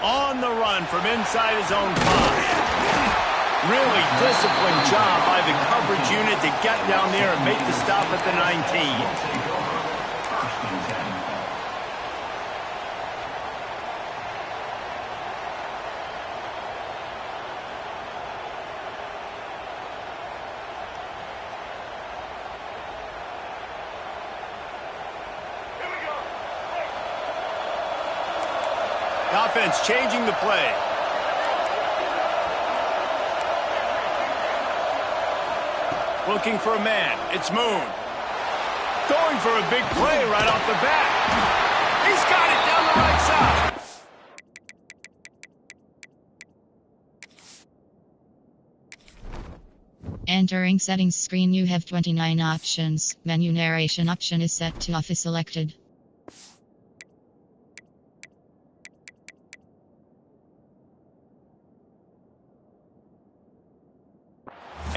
On the run from inside his own 5. Really disciplined job by the coverage unit to get down there and make the stop at the 19. Offense changing the play. Looking for a man. It's Moon. Going for a big play right off the bat. He's got it down the right side. Entering settings screen, you have 29 options. Menu narration option is set to off is selected.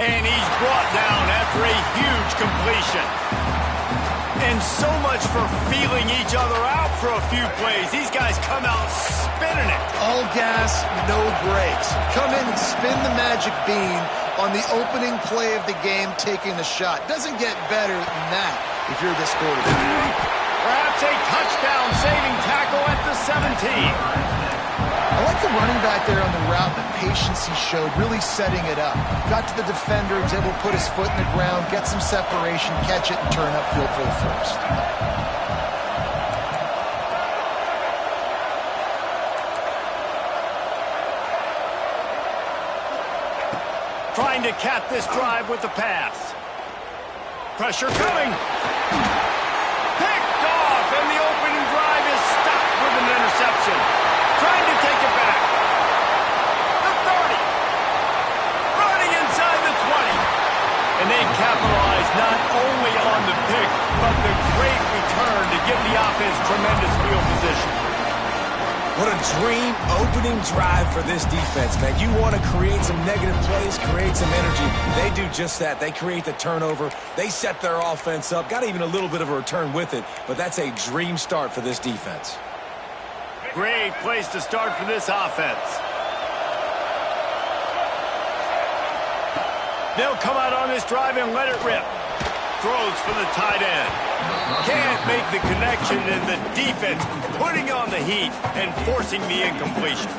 And he's brought down after a huge completion. And so much for feeling each other out for a few plays. These guys come out spinning it. All gas, no brakes. Come in and spin the magic bean on the opening play of the game, taking a shot. Doesn't get better than that if you're this quarterback. Perhaps a touchdown-saving tackle at the 17. I like the running back there on the route, the patience he showed, really setting it up. Got to the defender, was able to put his foot in the ground, get some separation, catch it, and turn upfield for the first. Trying to cap this drive with the pass. Pressure coming. Picked off, and the opening drive is stopped with an interception. Trying to take it back. The 30. Running inside the 20. And they capitalize not only on the pick, but the great return to give the offense tremendous field position. What a dream opening drive for this defense, man. You want to create some negative plays, create some energy. They do just that. They create the turnover. They set their offense up. Got even a little bit of a return with it, but that's a dream start for this defense. Great place to start for this offense. They'll come out on this drive and let it rip. Throws for the tight end. Can't make the connection, and the defense putting on the heat and forcing the incompletion.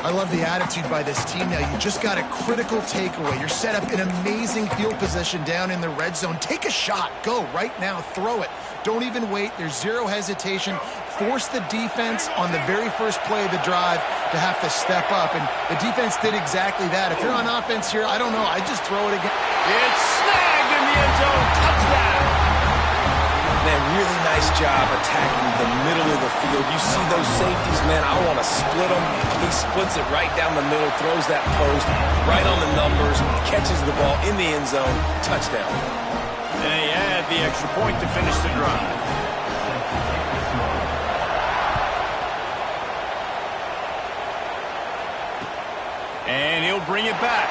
I love the attitude by this team now. You just got a critical takeaway. You're set up in amazing field position down in the red zone. Take a shot. Go right now. Throw it. Don't even wait. There's zero hesitation. Force the defense on the very first play of the drive to have to step up. And the defense did exactly that. If you're on offense here, I don't know. I'd just throw it again. It's snagged in the end zone. Touchdown. Man, really nice job attacking the middle of the field. You see those safeties, man, I want to split them. He splits it right down the middle, throws that post right on the numbers, catches the ball in the end zone. Touchdown. And they add the extra point to finish the drive. And he'll bring it back.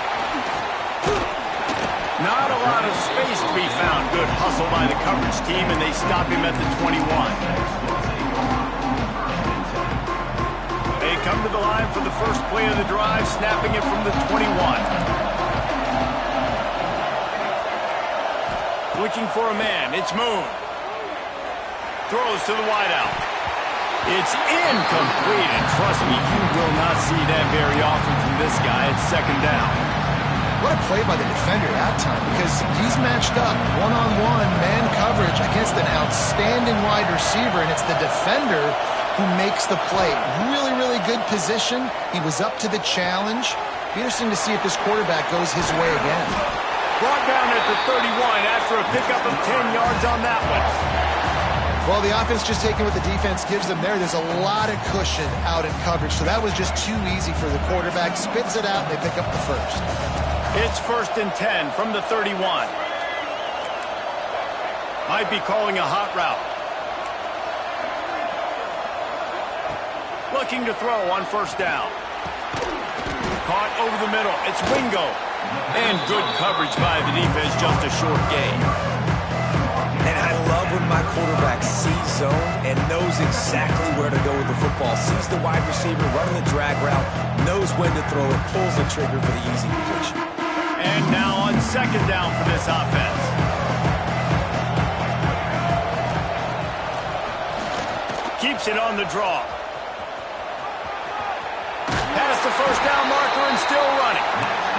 Not a lot of space to be found. Good hustle by the coverage team, and they stop him at the 21. They come to the line for the first play of the drive, snapping it from the 21. Looking for a man. It's Moon. Throws to the wideout. It's incomplete, and trust me, you will not see that very often from this guy. It's second down. What a play by the defender that time, because he's matched up one-on-one man coverage against an outstanding wide receiver, and it's the defender who makes the play. Really, really good position. He was up to the challenge. Be interesting to see if this quarterback goes his way again. Brought down at the 31 after a pickup of 10 yards on that one. Well, the offense just taking what the defense gives them there. There's a lot of cushion out in coverage, so that was just too easy for the quarterback. Spits it out, and they pick up the first. It's 1st and 10 from the 31. Might be calling a hot route. Looking to throw on first down. Caught over the middle. It's Wingo. And good coverage by the defense, just a short gain. And I love when my quarterback sees zone and knows exactly where to go with the football. Sees the wide receiver running the drag route, knows when to throw it, pulls the trigger for the easy completion. And now on second down for this offense. Keeps it on the draw. Past the first down marker and still running.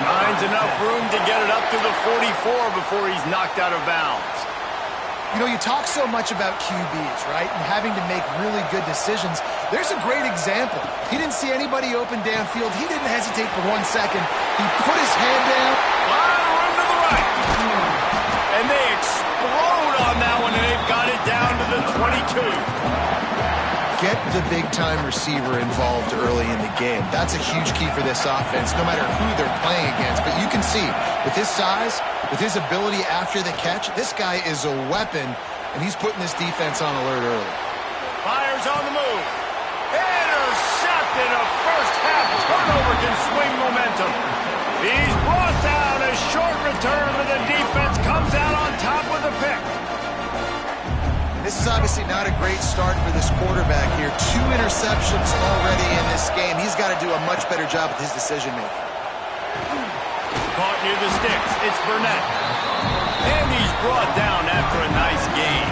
Finds enough room to get it up to the 44 before he's knocked out of bounds. You know, you talk so much about QBs, right? And having to make really good decisions. There's a great example. He didn't see anybody open downfield. He didn't hesitate for 1 second. He put his hand down. A lot of room to the right. And they explode on that one, and they've got it down to the 22. Get the big-time receiver involved early in the game. That's a huge key for this offense, no matter who they're playing against. But you can see, with his size, with his ability after the catch, this guy is a weapon, and he's putting this defense on alert early. Fires on the move. Intercepted. A first-half turnover can swing momentum. He's brought down. A short return, but the defense comes out on top with a pick. This is obviously not a great start for this quarterback here. 2 interceptions already in this game. He's got to do a much better job with his decision-making. Caught near the sticks. It's Burnett. And he's brought down after a nice gain.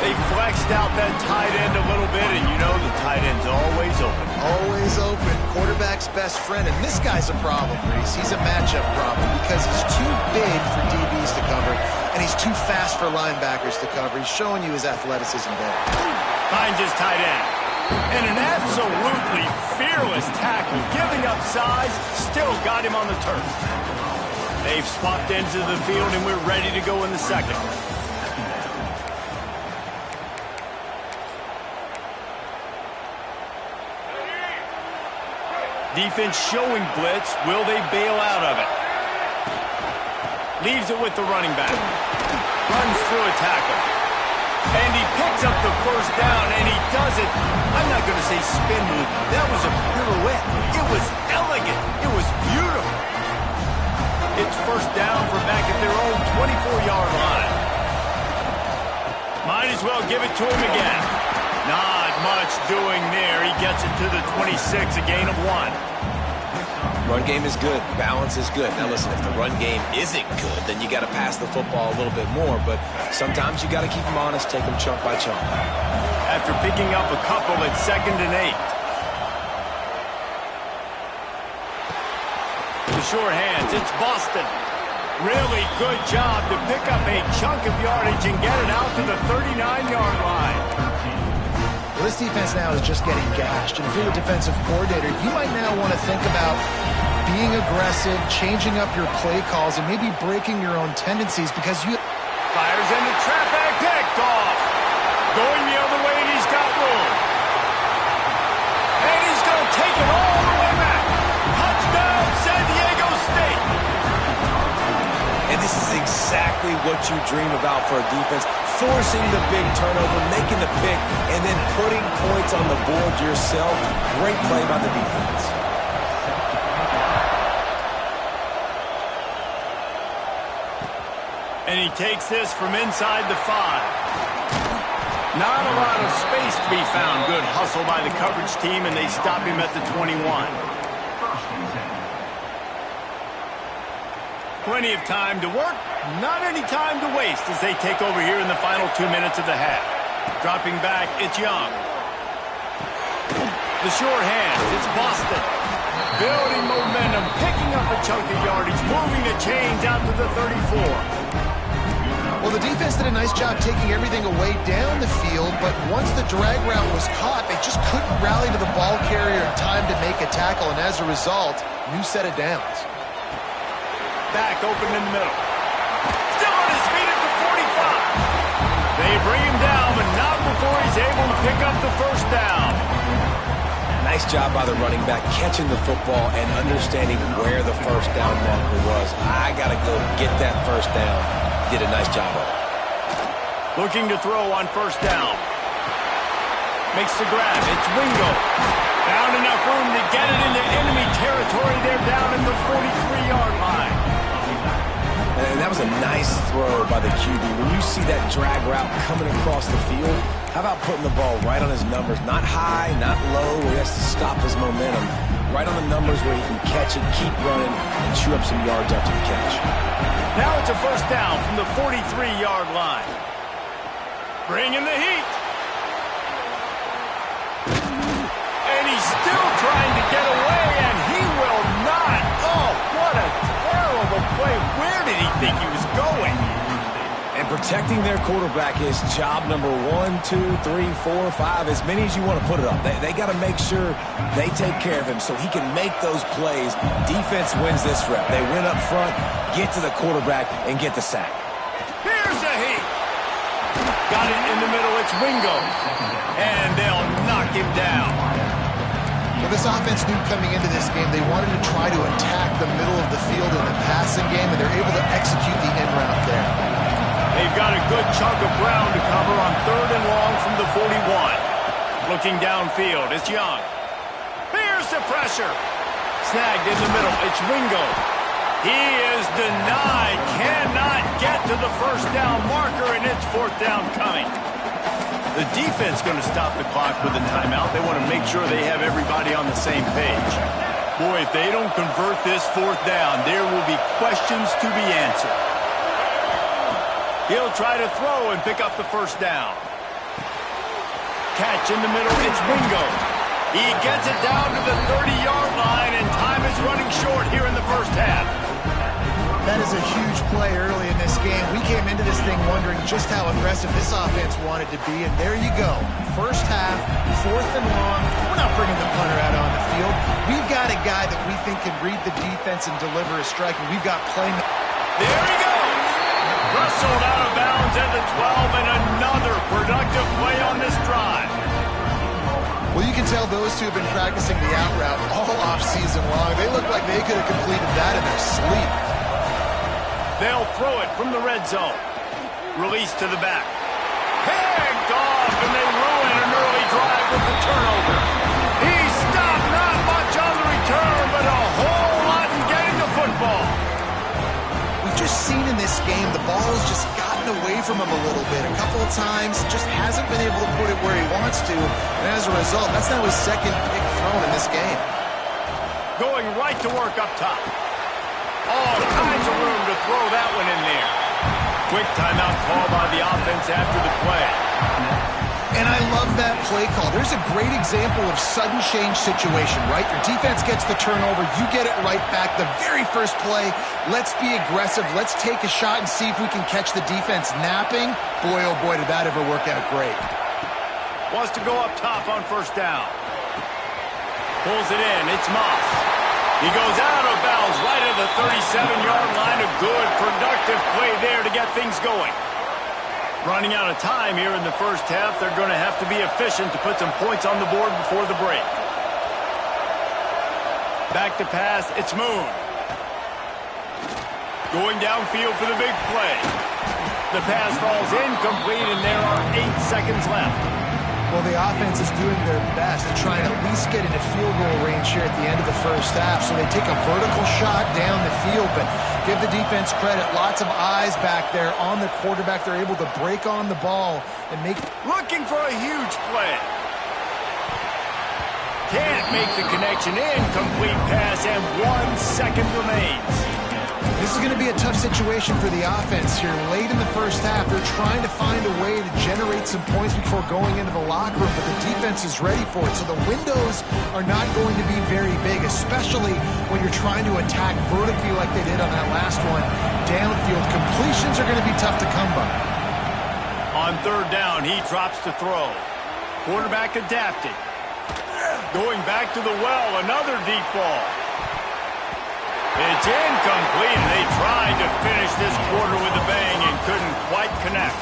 They flexed out that tight end a little bit, and you know the tight end's always open. Always open. Quarterback's best friend. And this guy's a problem, Reese. He's a matchup problem because he's too big for DBs to cover, and he's too fast for linebackers to cover. He's showing you his athleticism there. Finds his tight end. And an absolutely fearless tackle. Giving up size, still got him on the turf. They've swapped ends of the field, and we're ready to go in the second. Defense showing blitz. Will they bail out of it? Leaves it with the running back. Runs through a tackle. And he picks up the first down, and he does it. I'm not going to say spin move. That was a pirouette. It was elegant. It was beautiful. It's first down for back at their own 24-yard line. Might as well give it to him again. Not much doing there. He gets it to the 26, a gain of 1. Run game is good. Balance is good. Now listen, if the run game isn't good, then you got to pass the football a little bit more. But sometimes you got to keep them honest, take them chunk by chunk. After picking up a couple at 2nd and 8. The short hands. It's Boston. Really good job to pick up a chunk of yardage and get it out to the 39-yard line. Well, this defense now is just getting gashed. And if you're the defensive coordinator, you might now want to think about being aggressive, changing up your play calls, and maybe breaking your own tendencies because you... Fires into traffic, picked off. Going the other way, and he's got room. And he's going to take it all the way back. Touchdown, San Diego State. And this is exactly what you dream about for a defense. Forcing the big turnover, making the pick, and then putting points on the board yourself. Great play by the defense. And he takes this from inside the 5. Not a lot of space to be found. Good hustle by the coverage team, and they stop him at the 21. Plenty of time to work, not any time to waste as they take over here in the final 2 minutes of the half. Dropping back, it's Young. The short hands, it's Boston. Building momentum, picking up a chunk of yardage, moving the chains out to the 34. Well, the defense did a nice job taking everything away down the field, but once the drag route was caught, they just couldn't rally to the ball carrier in time to make a tackle, and as a result, new set of downs. Back open in the middle. Still on his feet at the 45. They bring him down, but not before he's able to pick up the first down. Nice job by the running back, catching the football and understanding where the first down marker was. I got to go get that first down. Did a nice job of it. Looking to throw on first down. Makes the grab. It's Wingo. Found enough room to get it into enemy territory. They're down at the 43-yard line. And that was a nice throw by the QB. When you see that drag route coming across the field, how about putting the ball right on his numbers? Not high, not low, where he has to stop his momentum. Right on the numbers where he can catch it, keep running, and chew up some yards after the catch. Now it's a first down from the 43-yard line. Bringing the heat. And he's still trying to get away, and he will not. Oh, what a terrible play. Where did he think he was going? And protecting their quarterback is job number 1, 2, 3, 4, 5, as many as you want to put it up. They got to make sure they take care of him so he can make those plays. Defense wins this rep. They win up front, get to the quarterback, and get the sack. Here's a heat. Got it in the middle. It's Wingo. And they'll knock him down. Well, this offense knew coming into this game they wanted to try to attack the middle of the field in the passing game, and they're able to execute the in route there. They've got a good chunk of ground to cover on 3rd and long from the 41. Looking downfield, it's Young. Here's the pressure. Snagged in the middle, it's Wingo. He is denied, cannot get to the first down marker, and it's 4th down coming. The defense going to stop the clock with a timeout. They want to make sure they have everybody on the same page. Boy, if they don't convert this 4th down, there will be questions to be answered. He'll try to throw and pick up the first down. Catch in the middle, it's Wingo. He gets it down to the 30-yard line, and time is running short here in the first half. That is a huge play early in this game. We came into this thing wondering just how aggressive this offense wanted to be, and there you go. First half, 4th and long. We're not bringing the punter out on the field. We've got a guy that we think can read the defense and deliver a strike, and we've got playmakers. There he goes. Wrestled out of bounds at the 12, and another productive play on this drive. Well, you can tell those two have been practicing the out route all off-season long. They look like they could have completed that in their sleep. They'll throw it from the red zone. Release to the back. Picked off, and they ruin an early drive with the turnover. He stopped, not much on the return, but a whole lot in getting the football. We've just seen in this game the ball has just gotten away from him a little bit. A couple of times, just hasn't been able to put it where he wants to. And as a result, that's now his 2nd pick thrown in this game. Going right to work up top. All kinds of room to throw that one in there. Quick timeout call by the offense after the play. And I love that play call. There's a great example of sudden change situation, right? Your defense gets the turnover. You get it right back. The very first play, let's be aggressive. Let's take a shot and see if we can catch the defense napping. Boy, oh boy, did that ever work out great. Wants to go up top on first down. Pulls it in. It's Moss. He goes out of bounds right at the 37-yard line. A good, productive play there to get things going. Running out of time here in the first half. They're going to have to be efficient to put some points on the board before the break. Back to pass. It's Moon. Going downfield for the big play. The pass falls incomplete, and there are 8 seconds left. Well, the offense is doing their best to try and at least get into field goal range here at the end of the first half. So they take a vertical shot down the field, but give the defense credit. Lots of eyes back there on the quarterback. They're able to break on the ball and make... Looking for a huge play. Can't make the connection. Incomplete pass, and 1 second remains. This is going to be a tough situation for the offense here. Late in the first half, they're trying to find a way to generate some points before going into the locker room, but the defense is ready for it. So the windows are not going to be very big, especially when you're trying to attack vertically like they did on that last one. Downfield completions are going to be tough to come by. On 3rd down, he drops to throw. Quarterback adapted. Going back to the well, another deep ball. It's incomplete. They tried to finish this quarter with a bang and couldn't quite connect.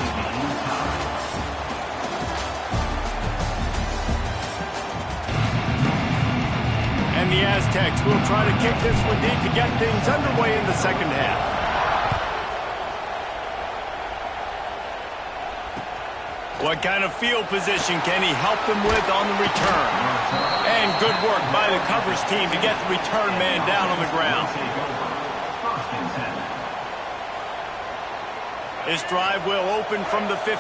And the Aztecs will try to kick this one deep to get things underway in the second half. What kind of field position can he help them with on the return? And good work by the coverage team to get the return man down on the ground. This drive will open from the 15.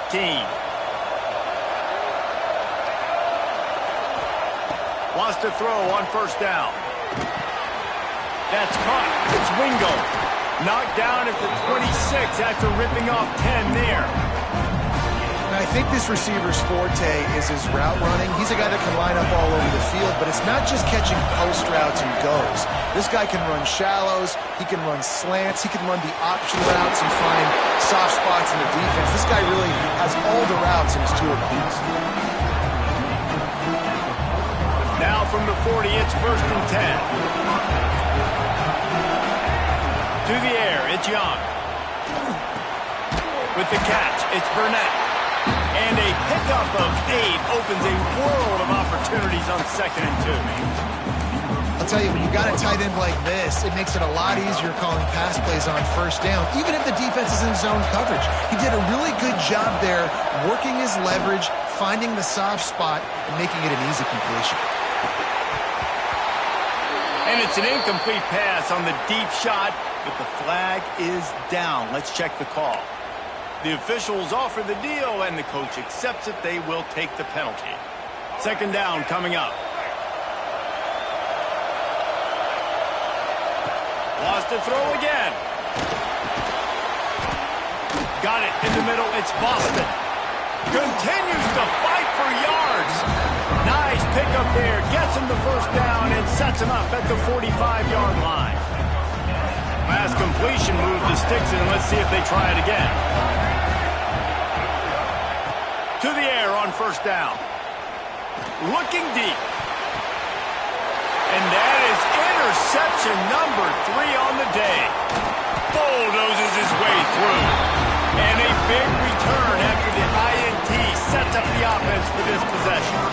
Wants to throw on first down. That's caught. It's Wingo. Knocked down at the 26 after ripping off 10 there. I think this receiver's forte is his route running. He's a guy that can line up all over the field, but it's not just catching post routes and goes. This guy can run shallows, he can run slants, he can run the option routes and find soft spots in the defense. This guy really has all the routes in his toolbox. Now from the 40, it's 1st and 10. To the air, it's Young. With the catch, it's Burnett. And a pickup of 8 opens a world of opportunities on 2nd and 2. I'll tell you, when you got a tight end like this, it makes it a lot easier calling pass plays on first down, even if the defense is in zone coverage. He did a really good job there, working his leverage, finding the soft spot, and making it an easy completion. And it's an incomplete pass on the deep shot, but the flag is down. Let's check the call. The officials offer the deal, and the coach accepts it. They will take the penalty. 2nd down coming up. Wants to throw again. Got it in the middle. It's Boston. Continues to fight for yards. Nice pickup there. Gets him the 1st down and sets him up at the 45-yard line. Pass completion moved the sticks in. Let's see if they try it again. To the air on 1st down. Looking deep. And that is interception number 3 on the day. Bulldozes his way through. And a big return after the INT sets up the offense for this possession.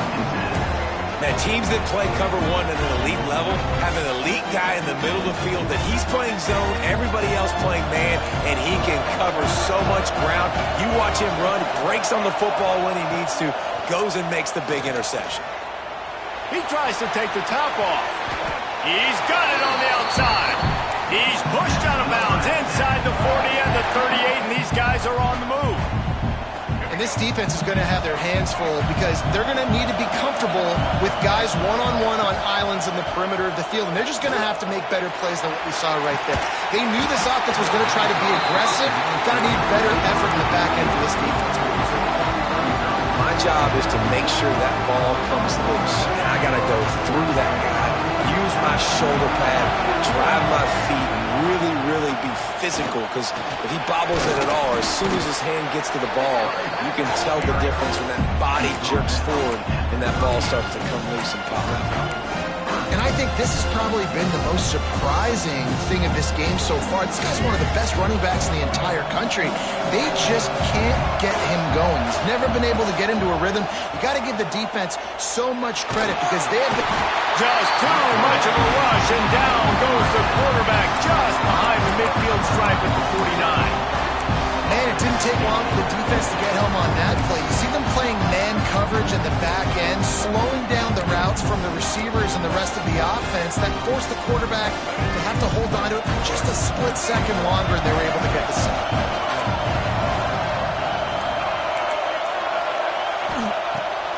Now, teams that play cover 1 at an elite level have an elite guy in the middle of the field that he's playing zone, everybody else playing man, and he can cover so much ground. You watch him run, breaks on the football when he needs to, goes and makes the big interception. He tries to take the top off. He's got it on the outside. He's pushed out of bounds inside the 40 and the 38, and these guys are on the move. And this defense is going to have their hands full because they're going to need to be comfortable with guys one-on-one on islands in the perimeter of the field. And they're just going to have to make better plays than what we saw right there. They knew this offense was going to try to be aggressive. Got to need better effort in the back end for this defense. My job is to make sure that ball comes loose. And I got to go through that guy, use my shoulder pad, drive my feet, really be physical, because if he bobbles it at all, or as soon as his hand gets to the ball, you can tell the difference when that body jerks forward and that ball starts to come loose and pop out. And I think this has probably been the most surprising thing of this game so far. This guy's one of the best running backs in the entire country. They just can't get him going. He's never been able to get into a rhythm. You got to give the defense so much credit because they have been... Just too much of a rush, and down goes the quarterback just behind the midfield stripe at the 49. Man, it didn't take long for the defense to get home on that play. You see them playing man coverage in the back end, slowing down the routes from the receivers and the rest of the offense. That forced the quarterback to have to hold on to it for just a split second longer, and they were able to get the sack.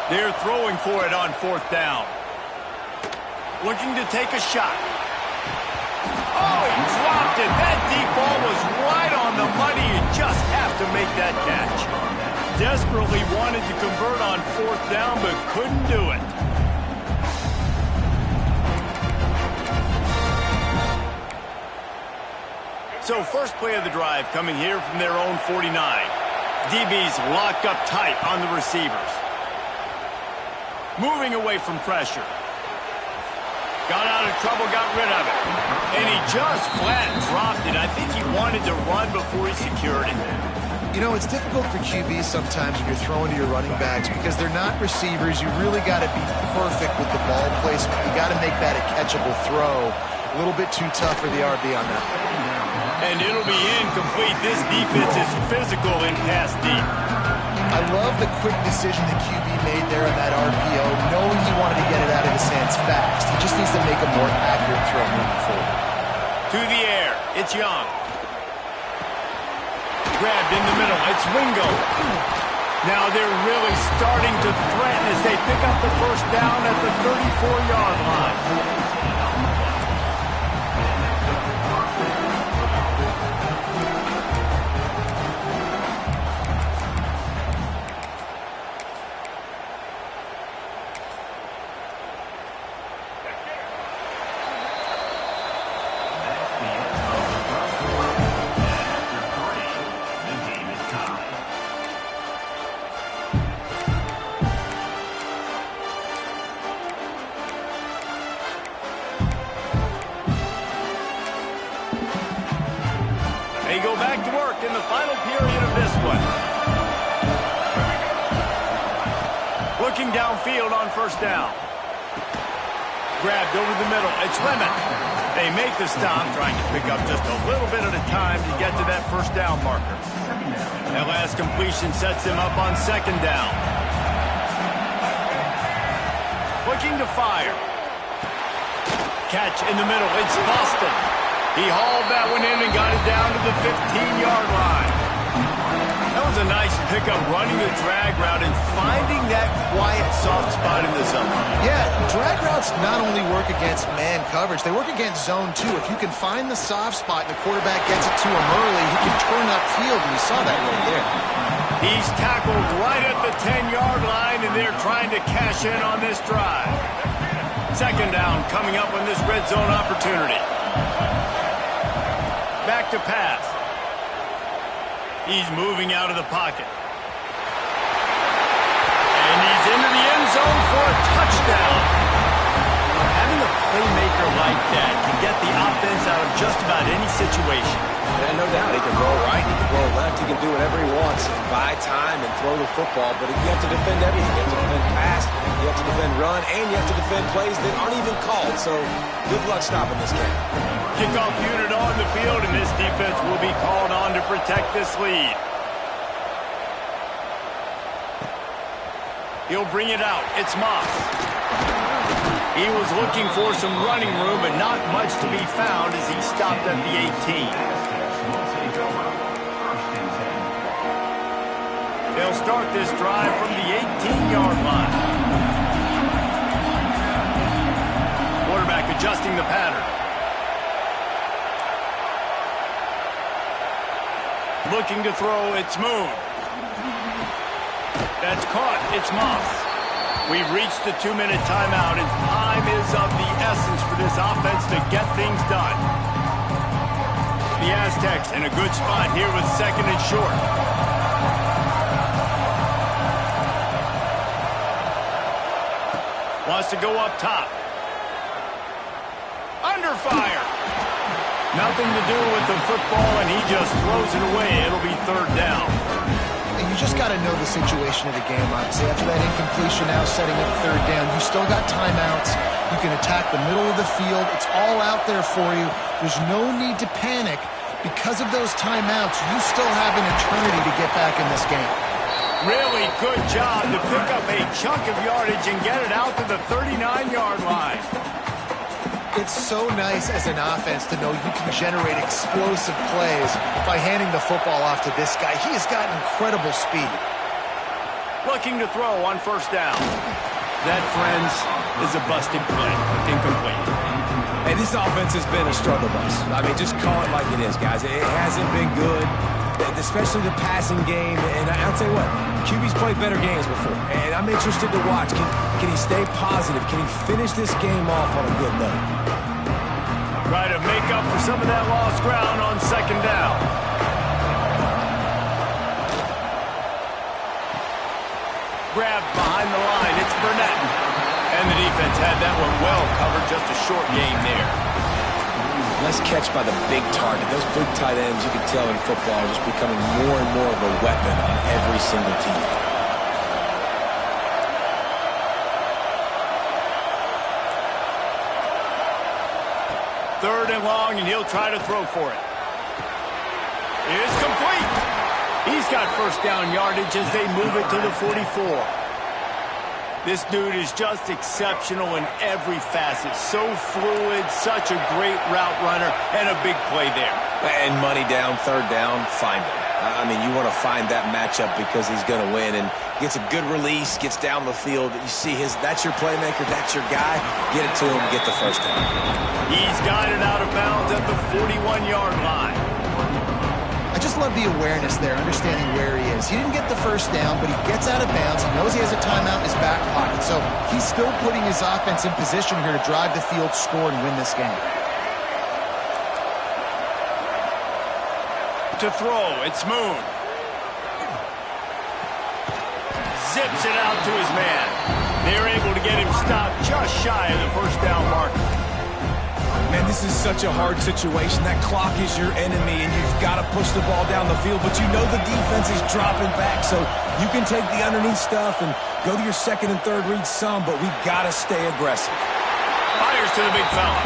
They're throwing for it on 4th down. Looking to take a shot. Oh, he dropped it. That deep ball was right on the money. You just have to make that catch. Desperately wanted to convert on 4th down, but couldn't do it. So first play of the drive coming here from their own 49. DB's locked up tight on the receivers. Moving away from pressure. Got out of trouble, got rid of it. And he just flat dropped it. I think he wanted to run before he secured it. You know, it's difficult for QBs sometimes when you're throwing to your running backs because they're not receivers. You really got to be perfect with the ball placement. You got to make that a catchable throw. A little bit too tough for the RB on that. And it'll be incomplete. This defense is physical in pass deep. I love the quick decision the QB made there on that RPO, knowing he wanted to get it out of his hands fast. He just needs to make a more accurate throw moving forward. To the air, it's Young. grabbed in the middle. It's Wingo. Now they're really starting to threaten as they pick up the first down at the 34-yard line. They go back to work in the final period of this one. Looking downfield on first down. Grabbed over the middle. It's Lemon. They make the stop, trying to pick up just a little bit at a time to get to that first down marker. That last completion sets them up on second down. Looking to fire. Catch in the middle. It's Boston. He hauled that one in and got it down to the 15-yard line. That was a nice pickup, running the drag route and finding that quiet, soft spot in the zone. Yeah, drag routes not only work against man coverage, they work against zone too. If you can find the soft spot and the quarterback gets it to him early, he can turn upfield, and you saw that right there. He's tackled right at the 10-yard line, and they're trying to cash in on this drive. Second down coming up on this red zone opportunity. Back to pass. He's moving out of the pocket. And he's into the end zone for a touchdown. Having a playmaker like that can get the offense out of just about any situation. Yeah, no doubt. He can roll right, he can roll left, he can do whatever he wants. Buy time and throw the football, but you have to defend everything. You have to defend pass, you have to defend run, and you have to defend plays that aren't even called. So good luck stopping this game. Kickoff unit on the field, and this defense will be called on to protect this lead. He'll bring it out. It's Moss. He was looking for some running room, but not much to be found as he stopped at the 18. They'll start this drive from the 18-yard line. Quarterback adjusting the pattern. Looking to throw, it's Moon. That's caught, it's Moss. We've reached the 2-minute timeout, and time is of the essence for this offense to get things done. The Aztecs in a good spot here with second and short. Wants to go up top. Under fire. Nothing to do with the football, and he just throws it away. It'll be third down. And you just got to know the situation of the game, obviously. After that incompletion, now setting up third down, you still got timeouts. You can attack the middle of the field. It's all out there for you. There's no need to panic. Because of those timeouts, you still have an eternity to get back in this game. Really good job to pick up a chunk of yardage and get it out to the 39-yard line. It's so nice as an offense to know you can generate explosive plays by handing the football off to this guy. He has got incredible speed. Looking to throw on first down. That, friends, is a busted play. Incomplete. Hey, this offense has been a struggle bus. I mean, just call it like it is, guys. It hasn't been good, especially the passing game. And I'll tell you what, QB's played better games before. And I'm interested to watch. Can he stay positive? Can he finish this game off on a good note? Try to make up for some of that lost ground on second down. Grabbed behind the line. It's Burnett. And the defense had that one well covered. Just a short gain there. Nice catch by the big target. Those big tight ends, you can tell in football, are just becoming more and more of a weapon on every single team. Third and long, and he'll try to throw for it. It's complete. He's got first down yardage as they move it to the 44. This dude is just exceptional in every facet. So fluid, such a great route runner, and a big play there. And money down, third down, find him. I mean, you want to find that matchup because he's going to win, and gets a good release, gets down the field. You see that's your playmaker, that's your guy. Get it to him, get the first down. He's got it out of bounds at the 41-yard line. I just love the awareness there, understanding where he is. He didn't get the first down, but he gets out of bounds. He knows he has a timeout in his back pocket, so he's still putting his offense in position here to drive the field, score, and win this game. To throw, it's Moon. Zips it out to his man. They're able to get him stopped just shy of the first down marker. Man, this is such a hard situation. That clock is your enemy, and you've got to push the ball down the field, but you know the defense is dropping back, so you can take the underneath stuff and go to your second and third read some, but we've got to stay aggressive. Fires to the big fella,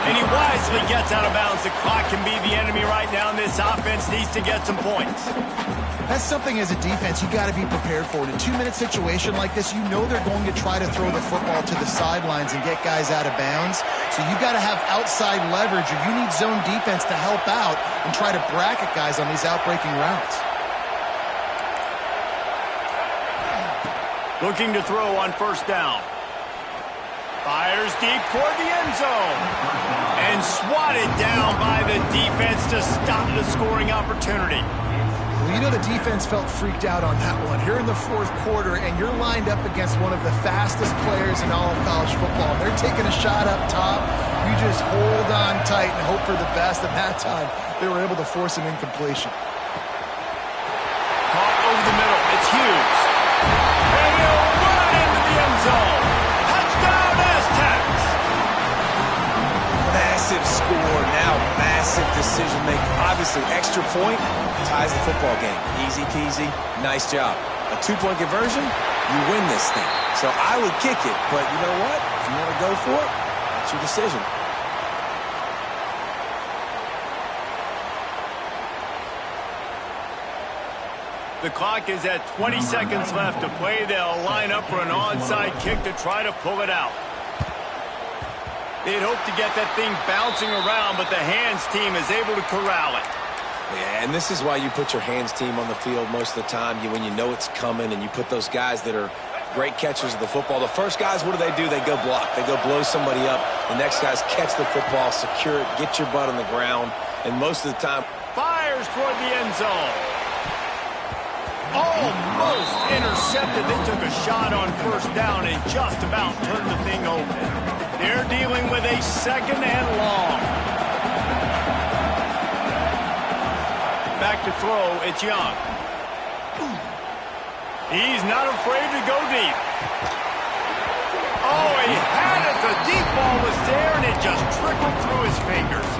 and he wisely gets out of bounds. The clock can be the enemy right now, and this offense needs to get some points. That's something as a defense you got to be prepared for. In a 2-minute situation like this, you know they're going to try to throw the football to the sidelines and get guys out of bounds. So you got to have outside leverage, or you need zone defense to help out and try to bracket guys on these outbreaking routes. Looking to throw on first down. Fires deep toward the end zone. And swatted down by the defense to stop the scoring opportunity. Well, you know the defense felt freaked out on that one. Here in the fourth quarter, and you're lined up against one of the fastest players in all of college football. They're taking a shot up top. You just hold on tight and hope for the best. And that time, they were able to force an incompletion. Caught over the middle. It's Hughes. And he'll run into the end zone. Touchdown, Aztecs! Massive score, now massive decision-making. Obviously, extra point ties the football game. Easy peasy, nice job. A 2-point conversion, you win this thing. So I would kick it, but you know what? If you want to go for it, that's your decision. The clock is at 20 seconds left to play. They'll line up for an onside kick to try to pull it out. They'd hope to get that thing bouncing around, but the hands team is able to corral it. Yeah, and this is why you put your hands team on the field most of the time, when you know it's coming, and you put those guys that are great catchers of the football. The first guys, what do? They go block. They go blow somebody up. The next guys catch the football, secure it, get your butt on the ground, and most of the time... Fires toward the end zone. Almost intercepted. They took a shot on first down and just about turned the thing over. They're dealing with a second and long. Back to throw, it's Young. He's not afraid to go deep. Oh, he had it. The deep ball was there, and it just trickled through his fingers.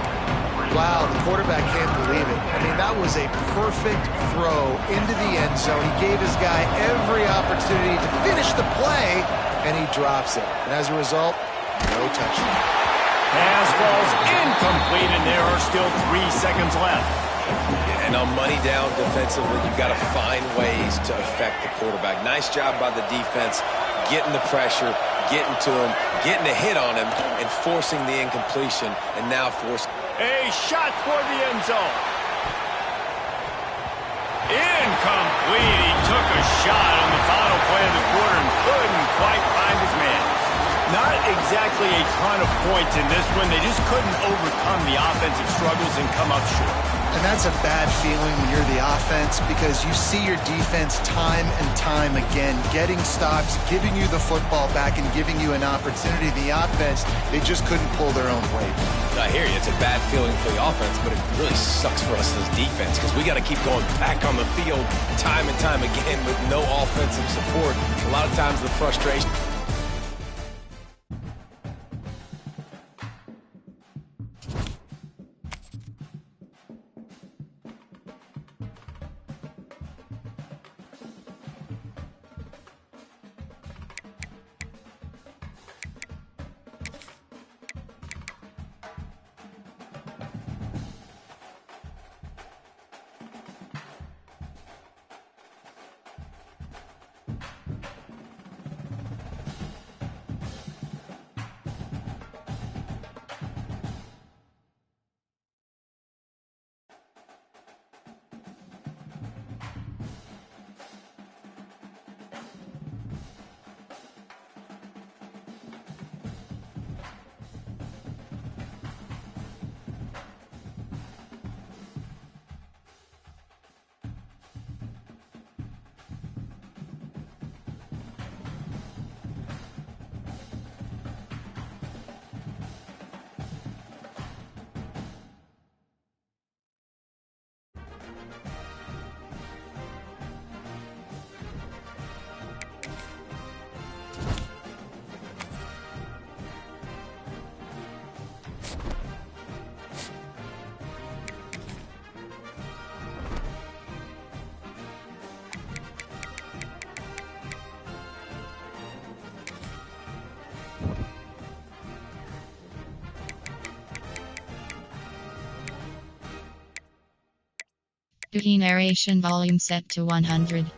Wow, the quarterback can't believe it. I mean, that was a perfect throw into the end zone. He gave his guy every opportunity to finish the play, and he drops it. And as a result, no touchdown. Pass ball's incomplete, and there are still 3 seconds left. And on money down defensively, you've got to find ways to affect the quarterback. Nice job by the defense, getting the pressure, getting to him, getting a hit on him, and forcing the incompletion, and now forcing... A shot toward the end zone. Incomplete. He took a shot on the final play of the quarter and couldn't quite find his man. Not exactly a ton of points in this one. They just couldn't overcome the offensive struggles and come up short. And that's a bad feeling when you're the offense, because you see your defense time and time again getting stops, giving you the football back, and giving you an opportunity. The offense, they just couldn't pull their own weight. I hear you. It's a bad feeling for the offense, but it really sucks for us as defense, because we got to keep going back on the field time and time again with no offensive support. A lot of times the frustration... Duty narration volume set to 100.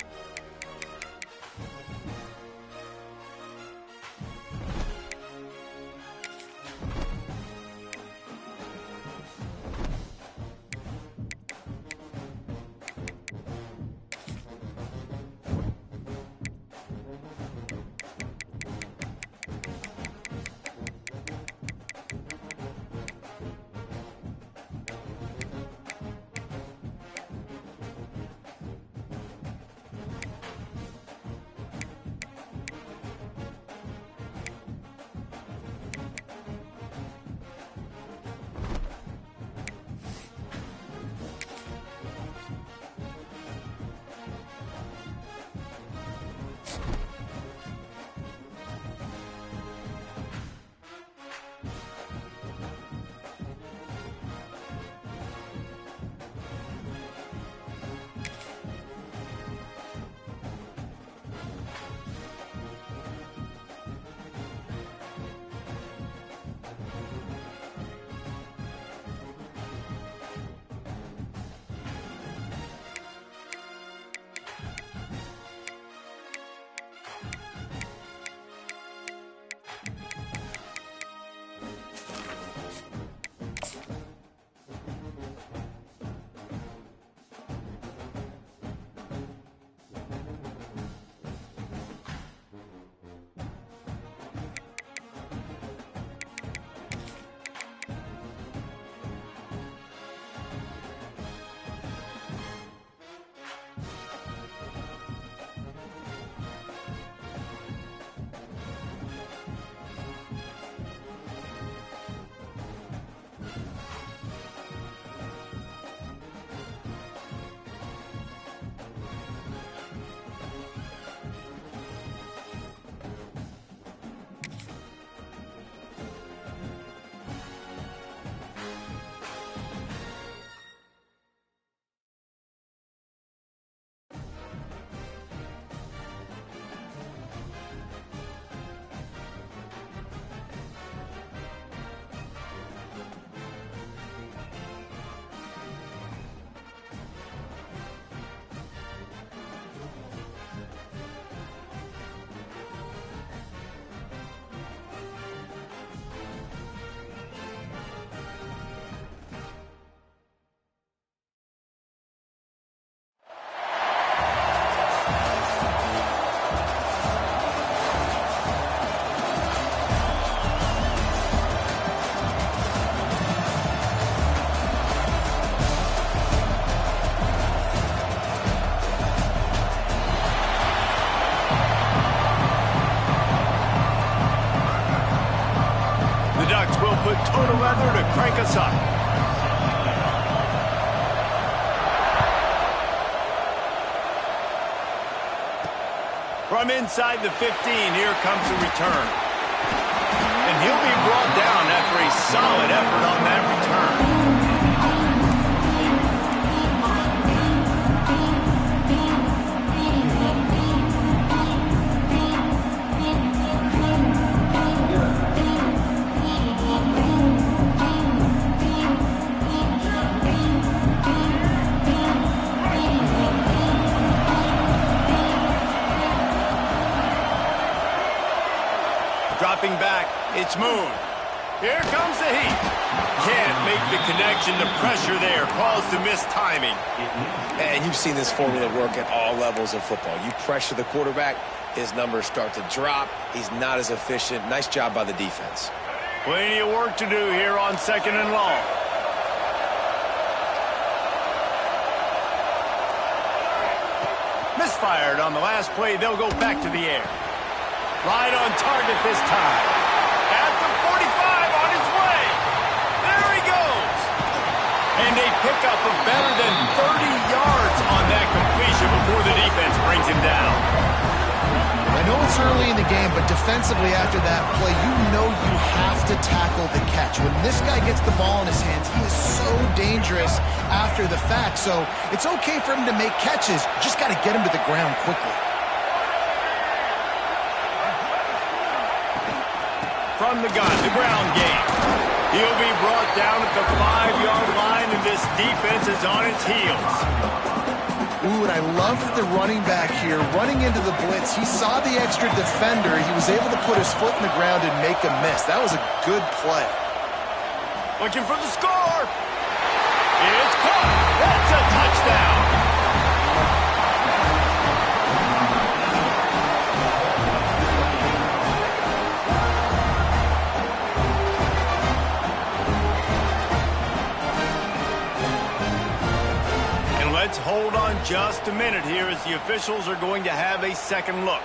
total leather to crank us up. From inside the 15, here comes the return. And he'll be brought down after a solid effort on that return. Dropping back, it's Moon. Here comes the heat. Can't make the connection. The pressure there caused the missed timing. And you've seen this formula work at all levels of football. You pressure the quarterback, his numbers start to drop. He's not as efficient. Nice job by the defense. Plenty of work to do here on 2nd and long. Misfired on the last play. They'll go back to the air. Right on target this time. At the 45, on his way. There he goes. And they pick up a better than 30 yards on that completion before the defense brings him down. I know it's early in the game, but defensively after that play, you know you have to tackle the catch. When this guy gets the ball in his hands, he is so dangerous after the fact. So it's okay for him to make catches. You just got to get him to the ground quickly. From the gun, the ground game. He'll be brought down at the 5-yard line, and this defense is on its heels. Ooh, and I love the running back here running into the blitz. He saw the extra defender. He was able to put his foot in the ground and make a miss. That was a good play. Looking for the score. It's caught. That's a touchdown. And let's hold on just a minute here as the officials are going to have a second look.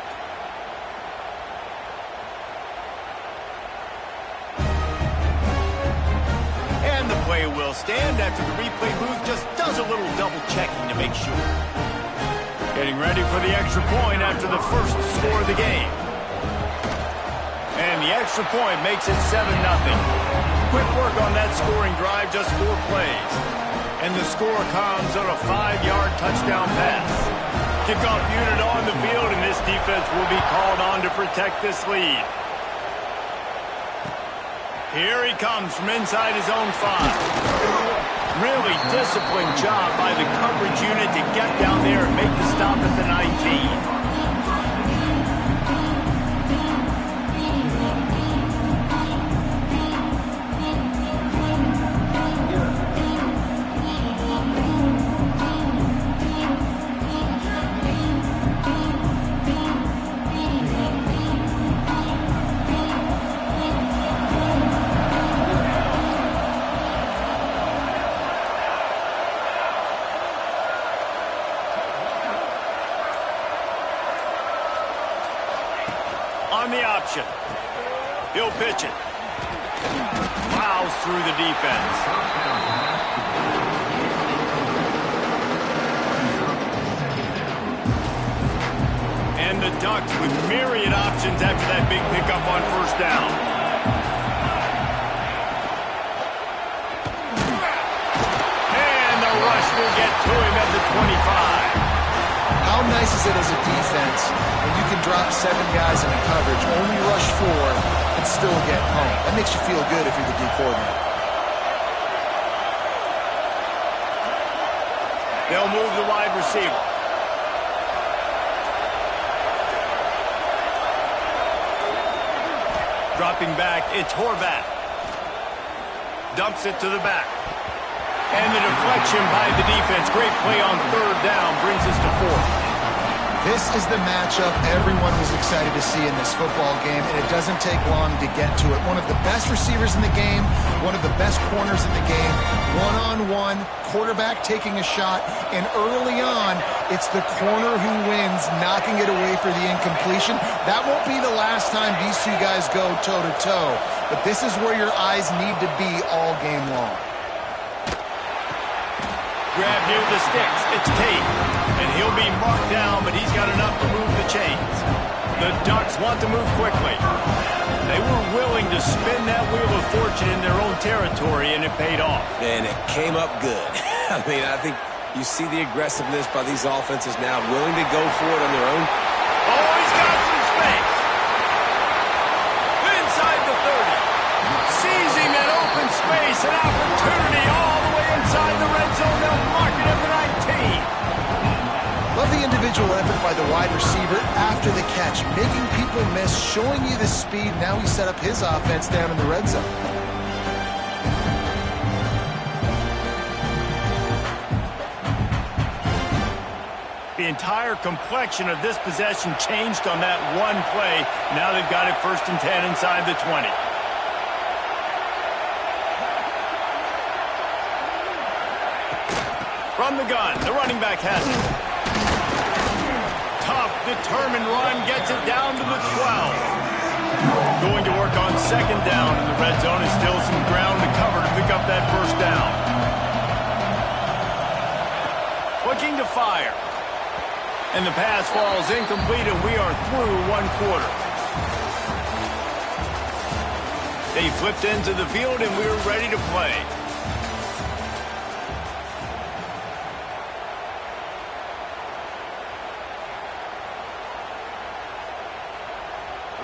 Play will stand after the replay booth just does a little double checking to make sure. Getting ready for the extra point after the first score of the game. And the extra point makes it 7-0. Quick work on that scoring drive, just 4 plays. And the score comes on a 5-yard touchdown pass. Kickoff unit on the field, and this defense will be called on to protect this lead. Here he comes from inside his own 5. Really disciplined job by the coverage unit to get down there and make the stop at the 19. On the option. He'll pitch it. Plows through the defense. And the Ducks with myriad options after that big pickup on first down. And the rush will get to him at the 25. How nice is it as a defense when you can drop 7 guys in a coverage, only rush 4, and still get home? That makes you feel good if you're the D coordinator. They'll move the wide receiver. Dropping back, it's Horvat. Dumps it to the back. And the deflection by the defense. Great play on third down brings us to 4. This is the matchup everyone was excited to see in this football game, and it doesn't take long to get to it. One of the best receivers in the game, one of the best corners in the game, one-on-one, quarterback taking a shot, and early on, it's the corner who wins, knocking it away for the incompletion. That won't be the last time these two guys go toe-to-toe, but this is where your eyes need to be all game long. Grab near the sticks. It's Tate. And he'll be marked down, but he's got enough to move the chains. The Ducks want to move quickly. They were willing to spin that wheel of fortune in their own territory, and it paid off. And it came up good. I mean, I think you see the aggressiveness by these offenses now, willing to go for it on their own. Oh, he's got some space. Inside the 30. Sees him in open space, an opportunity all the way inside the red zone. They'll mark it at the 19. Love the individual effort by the wide receiver after the catch, making people miss, showing you the speed. Now he set up his offense down in the red zone. The entire complexion of this possession changed on that one play. Now they've got it 1st and 10 inside the 20. From the gun, the running back has it. Tough, determined run, gets it down to the 12. Going to work on 2nd down, and the red zone is still some ground to cover to pick up that 1st down. Looking to fire. And the pass falls incomplete, and we are through 1 quarter. They flipped into the field, and we're ready to play.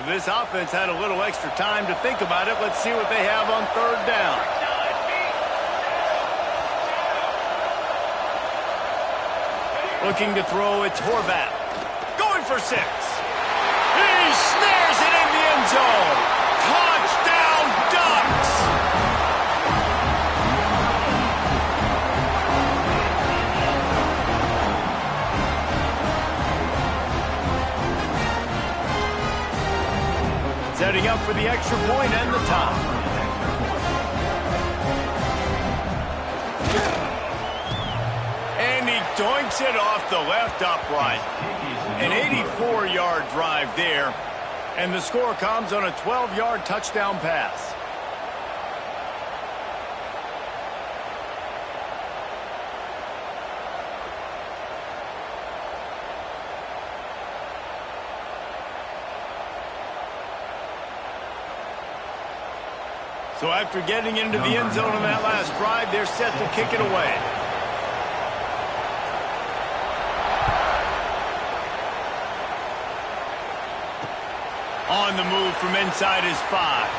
This offense had a little extra time to think about it. Let's see what they have on 3rd down. Looking to throw, it's Horvat. Going for 6. He snares it in the end zone. Touchdown Ducks! Setting up for the extra point and the tie. And he doinks it off the left upright. An 84-yard drive there. And the score comes on a 12-yard touchdown pass. So after getting into the end zone on that last drive, they're set to kick it away. On the move from inside his 5.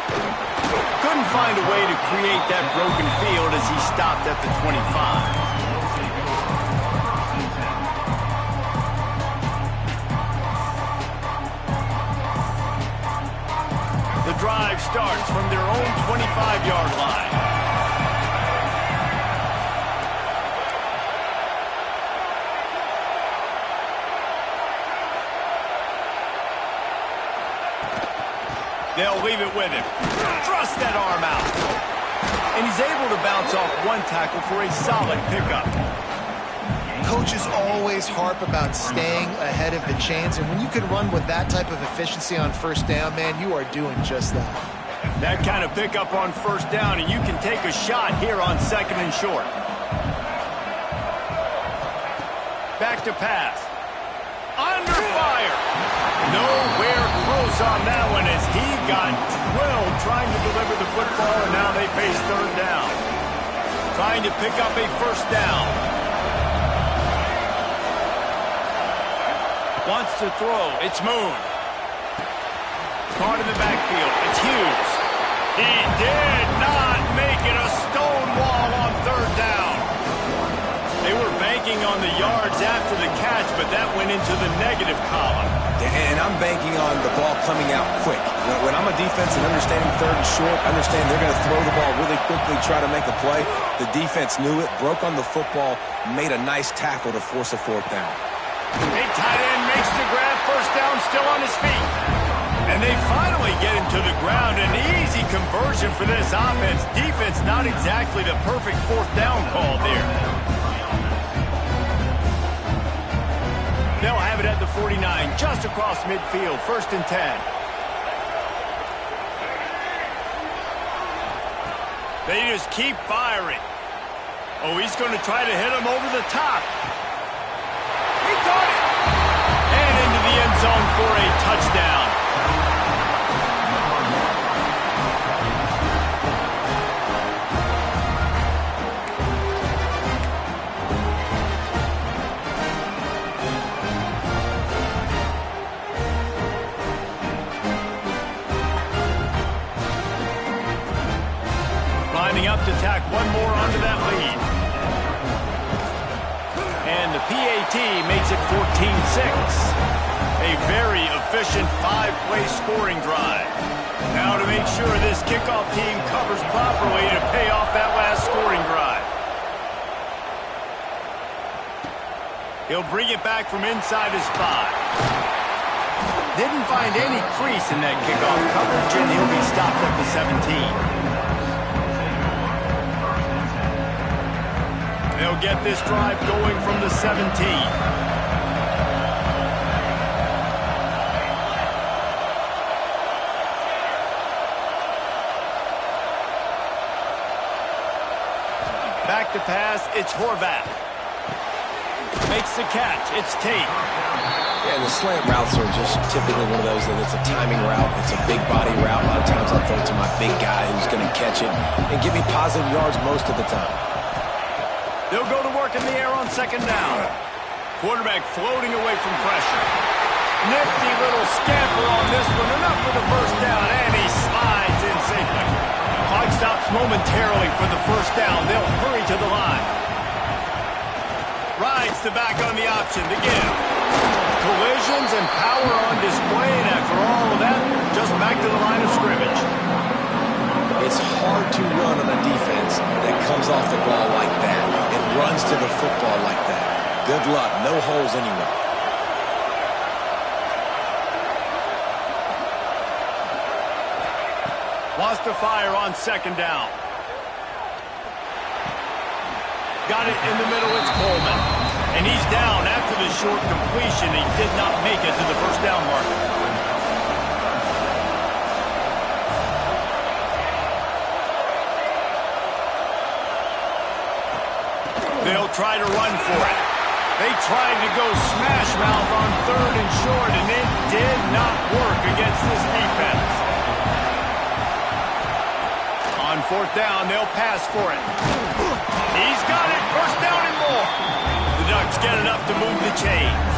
Couldn't find a way to create that broken field as he stopped at the 25. The drive starts from their own 25-yard line. They'll leave it with him. Thrust that arm out. And he's able to bounce off one tackle for a solid pickup. Coaches always harp about staying ahead of the chains, and when you can run with that type of efficiency on first down, man, you are doing just that. That kind of pickup on first down, and you can take a shot here on 2nd and short. Back to pass. Under fire. Nowhere close on that one as he got drilled trying to deliver the football, and now they face 3rd down. Trying to pick up a first down. Wants to throw. It's Moon. Caught in the backfield. It's Hughes. He did not make it a stone wall on 3rd down. They were banking on the yards after the catch, but that went into the negative column. And I'm banking on the ball coming out quick. When I'm a defense and understanding 3rd and short, understand they're going to throw the ball really quickly, try to make a play. The defense knew it, broke on the football, made a nice tackle to force a 4th down. A tight end makes the grab, first down, still on his feet. And they finally get him to the ground. An easy conversion for this offense. Defense not exactly the perfect 4th down call there. They'll have it at the 49, just across midfield, 1st and 10. They just keep firing. Oh, he's going to try to hit him over the top. He caught it! And into the end zone for a touchdown. Lining up to tack one more onto that lead. And the PAT makes it 14-6. A very efficient 5-play scoring drive. Now to make sure this kickoff team covers properly to pay off that last scoring drive. He'll bring it back from inside his 5. Didn't find any crease in that kickoff coverage, and he'll be stopped at the 17. They'll get this drive going from the 17. Back to pass, it's Horvat. Makes the catch, it's Tate. Yeah, and the slant routes are just typically one of those that it's a timing route. It's a big body route. A lot of times I'll throw it to my big guy who's going to catch it and give me positive yards most of the time. They'll go to work in the air on 2nd down. Quarterback floating away from pressure. Nifty little scamper on this one. Enough for the first down, and he slides in safely. Clock stops momentarily for the first down. They'll hurry to the line. Rides the back on the option to give. Collisions and power on display, and after all of that, just back to the line of scrimmage. It's hard to run on a defense that comes off the ball like that and runs to the football like that. Good luck. No holes anyway. Wants to fire on second down. Got it in the middle. It's Coleman. And he's down after the short completion. He did not make it to the first down marker. They'll try to run for it. They tried to go smash mouth on third and short, and it did not work against this defense. On fourth down, they'll pass for it. He's got it. First down and more. The Ducks get enough to move the chains.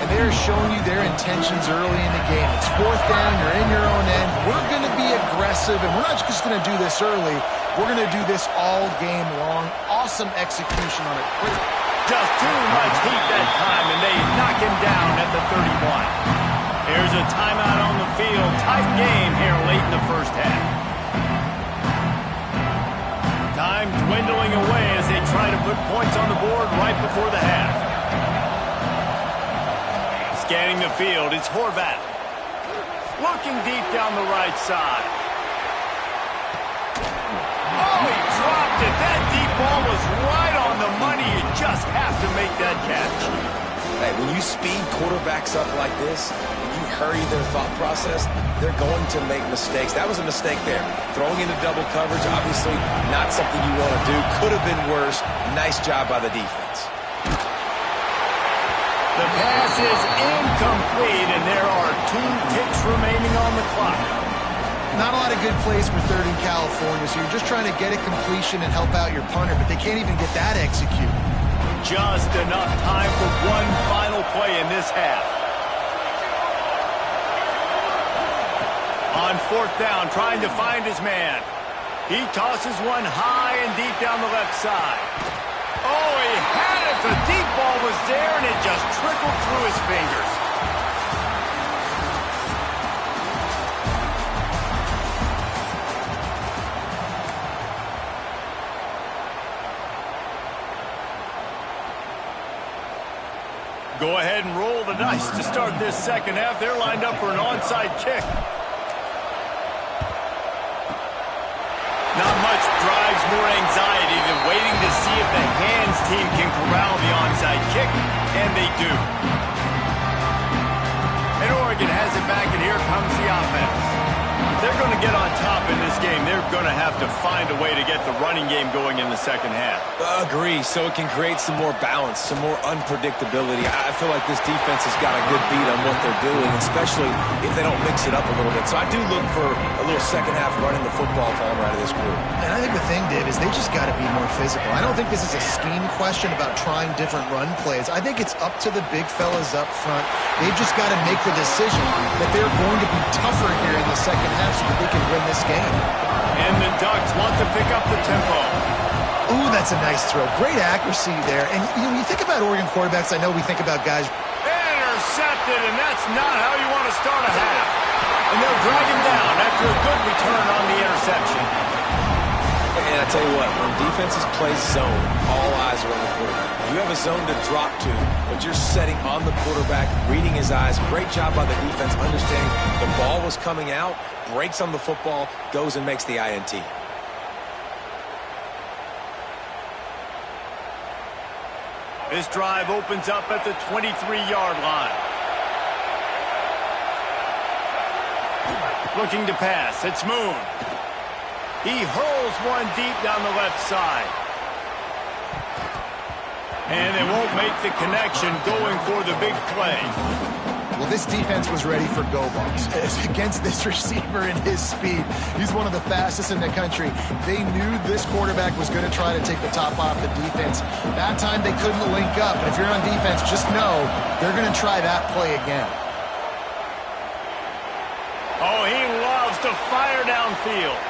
And they're showing you their intentions early in the game. It's fourth down. You're in your own end. We're going to be aggressive, and we're not just going to do this early. We're going to do this all game long. Awesome execution on it. Just too much heat that time, and they knock him down at the 31. Here's a timeout on the field. Tight game here late in the first half. Time dwindling away as they try to put points on the board right before the half. Scanning the field, it's Horvat. Looking deep down the right side. Oh, he dropped it. That deep ball was right on the money. You just have to make that catch. Hey, when you speed quarterbacks up like this, you hurry their thought process, they're going to make mistakes. That was a mistake there. Throwing into double coverage, obviously not something you want to do. Could have been worse. Nice job by the defense. The pass is incomplete, and there are 2 ticks remaining on the clock. Not a lot of good plays for third in California, so you're just trying to get a completion and help out your punter, but they can't even get that executed. Just enough time for one final play in this half. On fourth down, trying to find his man. He tosses one high and deep down the left side. Oh, he had it. The deep ball was there, and it just trickled through his fingers. Go ahead and roll the dice to start this second half. They're lined up for an onside kick. Not much drives more anxiety than waiting to see if the hands team can corral the onside kick, and they do. And Oregon has it back, and here comes the offense. They're going to get on top in this game. They're going to have to find a way to get the running game going in the second half. Agree, so it can create some more balance, some more unpredictability. I feel like this defense has got a good beat on what they're doing, especially if they don't mix it up a little bit. So I do look for a little second half running the football from out of this group. And I think the thing, Dave, is they just got to be more physical. I don't think this is a scheme question about trying different run plays. I think it's up to the big fellas up front. They've just got to make the decision that they're going to be tougher here in the second half so that they can win this game. And the Ducks want to pick up the tempo. Ooh, that's a nice throw. Great accuracy there. And when you think about Oregon quarterbacks, I know we think about guys. Intercepted, and that's not how you want to start a half. And they'll drag him down after a good return on the interception. And I tell you what, when defenses play zone, all eyes are on the quarterback. You have a zone to drop to, but you're setting on the quarterback, reading his eyes. Great job by the defense, understanding the ball was coming out, breaks on the football, goes and makes the INT. This drive opens up at the 23-yard line. Looking to pass. It's Moon. He hurls one deep down the left side. And they won't make the connection going for the big play. Well, this defense was ready for go balls. Against this receiver and his speed, he's one of the fastest in the country. They knew this quarterback was going to try to take the top off the defense. That time they couldn't link up. And if you're on defense, just know they're going to try that play again. Oh, he loves to fire downfield.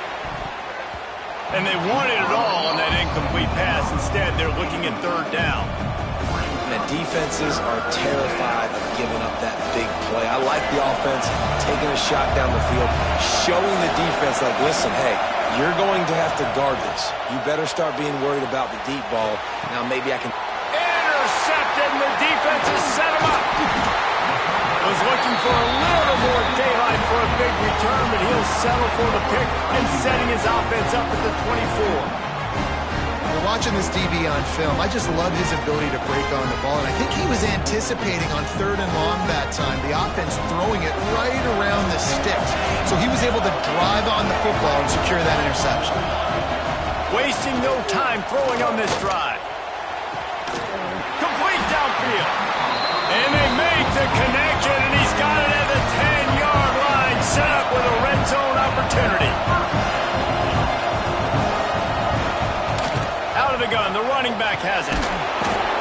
And they wanted it all on that incomplete pass. Instead, they're looking at third down. Man, defenses are terrified of giving up that big play. I like the offense taking a shot down the field, showing the defense, like, listen, hey, you're going to have to guard this. You better start being worried about the deep ball. Now maybe I can... Intercepted, and the defense has set him up. Was looking for a little more daylight for a big return, but he'll settle for the pick and setting his offense up at the 24. You're watching this DB on film. I just love his ability to break on the ball, and I think he was anticipating on 3rd and long that time, the offense throwing it right around the sticks. So he was able to drive on the football and secure that interception. Wasting no time throwing on this drive. Complete downfield. And they make the connection, and he's got it at the 10-yard line, set up with a red zone opportunity. Out of the gun, the running back has it.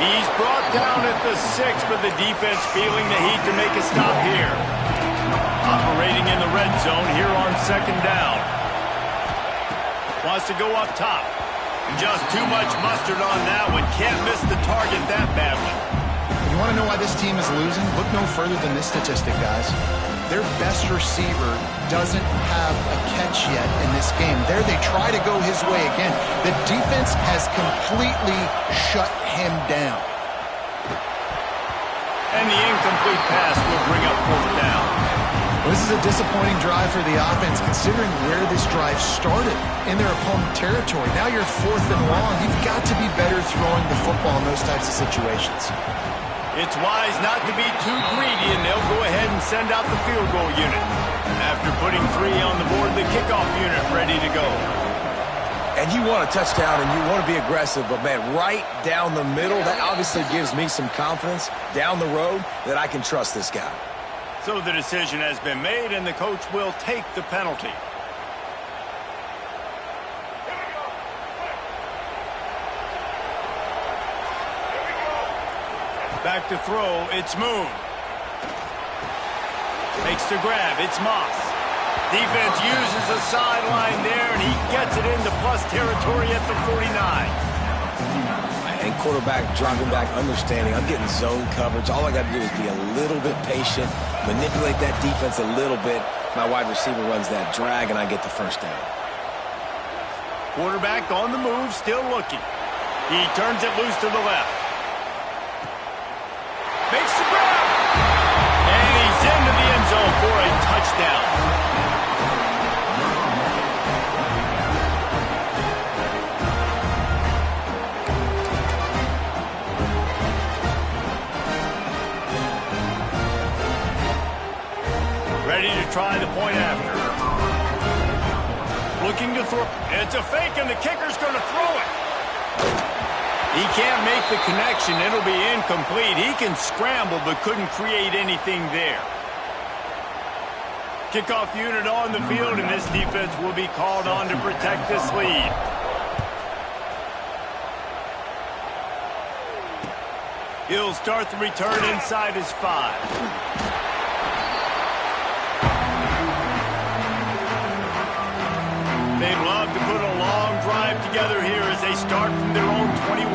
He's brought down at the 6, but the defense feeling the heat to make a stop here. Operating in the red zone here on 2nd down. Wants to go up top. Just too much mustard on that one. Can't miss the target that badly. You want to know why this team is losing? Look no further than this statistic, guys. Their best receiver doesn't have a catch yet in this game. There they try to go his way again. The defense has completely shut him down. And the incomplete pass will bring up 4th down. This is a disappointing drive for the offense, considering where this drive started, in their opponent territory. Now you're 4th and long. You've got to be better throwing the football in those types of situations. It's wise not to be too greedy, and they'll go ahead and send out the field goal unit. After putting 3 on the board, the kickoff unit ready to go. And you want a touchdown, and you want to be aggressive, but, man, right down the middle, that obviously gives me some confidence down the road that I can trust this guy. So the decision has been made, and the coach will take the penalty. Back to throw, it's Moon. Makes the grab, it's Moss. Defense uses a sideline there, and he gets it into plus territory at the 49. And quarterback dropping back, understanding, I'm getting zone coverage. All I got to do is be a little bit patient, manipulate that defense a little bit. My wide receiver runs that drag, and I get the 1st down. Quarterback on the move, still looking. He turns it loose to the left. Makes the grab. And he's into the end zone for a touchdown. Ready to try the point after. Looking to throw. It's a fake, and the kicker's going to throw it. He can't make the connection. It'll be incomplete. He can scramble, but couldn't create anything there. Kickoff unit on the field, and this defense will be called on to protect this lead. He'll start the return inside his 5. They'd love to put a long drive together here as they start from their own 21.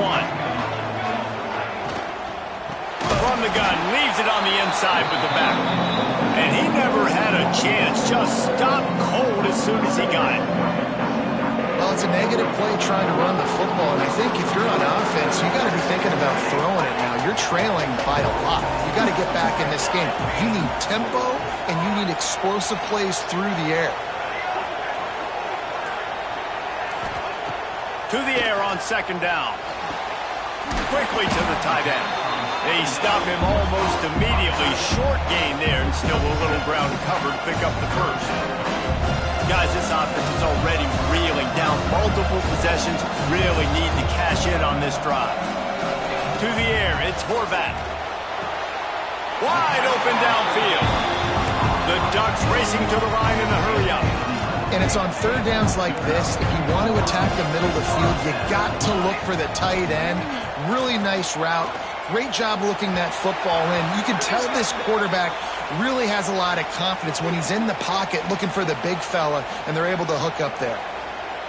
From the gun, leaves it on the inside with the back. And he never had a chance, just stopped cold as soon as he got it. Well, it's a negative play trying to run the football, and I think if you're on offense, you got to be thinking about throwing it now. You're trailing by a lot. You got to get back in this game. You need tempo, and you need explosive plays through the air. To the air on 2nd down. Quickly to the tight end. They stop him almost immediately. Short gain there, and still a little ground covered. Pick up the 1st. Guys, this offense is already reeling down. Multiple possessions. Really need to cash in on this drive. To the air, it's Horvat. Wide open downfield. The Ducks racing to the line in a hurry-up. And it's on 3rd downs like this. If you want to attack the middle of the field, you got to look for the tight end. Really nice route. Great job looking that football in. You can tell this quarterback really has a lot of confidence when he's in the pocket looking for the big fella, and they're able to hook up there.